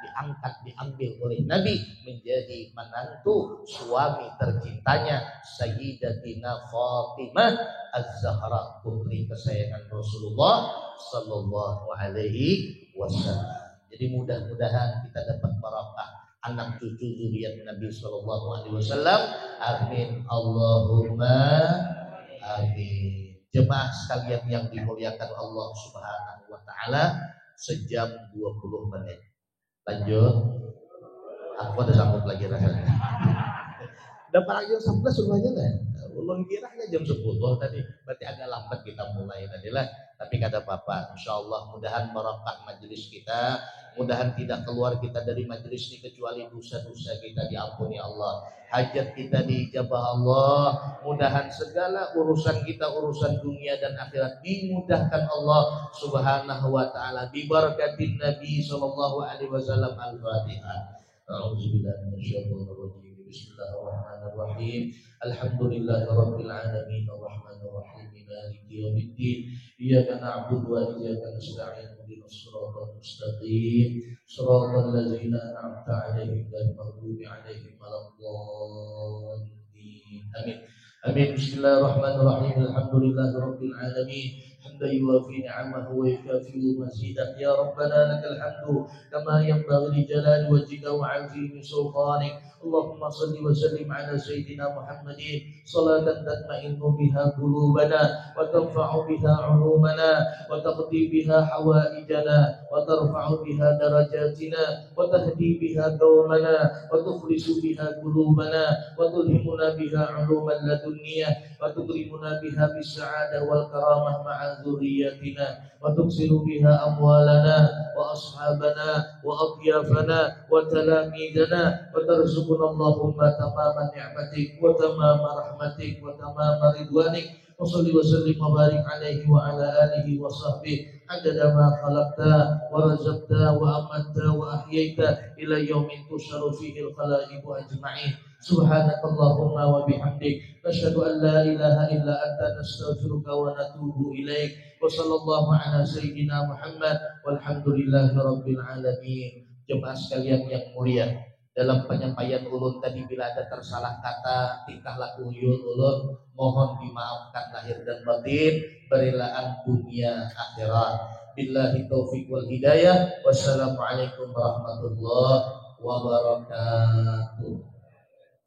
diambil oleh Nabi menjadi menantu suami tercintanya Sayyidatina Fatimah Az-Zahra, putri kesayangan Rasulullah sallallahu alaihi wasallam. Jadi mudah-mudahan kita dapat barakah anak cucu zuriat Nabi sallallahu alaihi wasallam. Amin Allahumma amin. Jemaah sekalian yang dimuliakan Allah Subhanahu wa taala, sejam 20 menit. Lanjut. Aku ada sambut lagi rasanya. Dapat jam 11 semuanya kan? Ulun kiranya jam 10 tadi. Berarti agak lambat kita mulai tadi lah. Tapi kata Bapak, insyaallah mudahan barakah majelis kita, mudahan tidak keluar kita dari majelis ini kecuali dosa-dosa kita diampuni Allah, hajat kita diijabah Allah, mudahan segala urusan kita, urusan dunia dan akhirat dimudahkan Allah Subhanahu wa taala bi barakatin Nabi sallallahu alaihi wasallam. Al-Fatihah. A'udzubillahi minasyaitonir rajim. Bismillahirrahmanirrahim. Alhamdulillahirabbil alamin arrahmanir rahim maliki yaumiddin. Iyyaka na'budu wa iyyaka nasta'in. Ihdinas siratal mustaqim. Shiratal ladzina an'amta 'alaihim ghairil maghdubi 'alaihim waladdallin. Amin. Amin. Bismillahirrahmanirrahim. Alhamdulillahirabbil alamin. حمدا يوافي نعمه ويكافئ مزيدا يا ربنا لك الحمد كما ينبغي لجلال وجهك وعظيم سلطانك. اللهم صل وسلم على سيدنا محمد صلاة تطمئن بها قلوبنا وترفع بها علومنا وتقضي بها حوائجنا وترفع بها درجاتنا وتهدي بها قومنا وتخلص بها قلوبنا وتلهمنا بها علوم اللدنية وتكرمنا بها بالسعادة والكرامة مع ذريتنا وتكسر بها أموالنا وأصحابنا وأضيافنا وتلاميذنا وترزقنا اللهم تمام نعمتك وتمام رحمتك وتمام رضوانك. وصل وسلم وبارك عليه وعلى آله وصحبه عدد ما خلقت ورزقت وأمت وأحييت إلى يوم تشر فيه الخلائق أجمعين. سبحانك اللهم وبحمدك نشهد أن لا إله إلا أنت نستغفرك ونتوب إليك. وصلى الله على سيدنا محمد والحمد لله رب العالمين. Jemaah sekalian yang mulia, dalam penyampaian ulun tadi bila ada tersalah kata, tingkah laku ulun, mohon dimaafkan lahir dan batin, berelaan dunia akhirat. Billahi taufiq wal hidayah. Wassalamualaikum warahmatullahi wabarakatuh.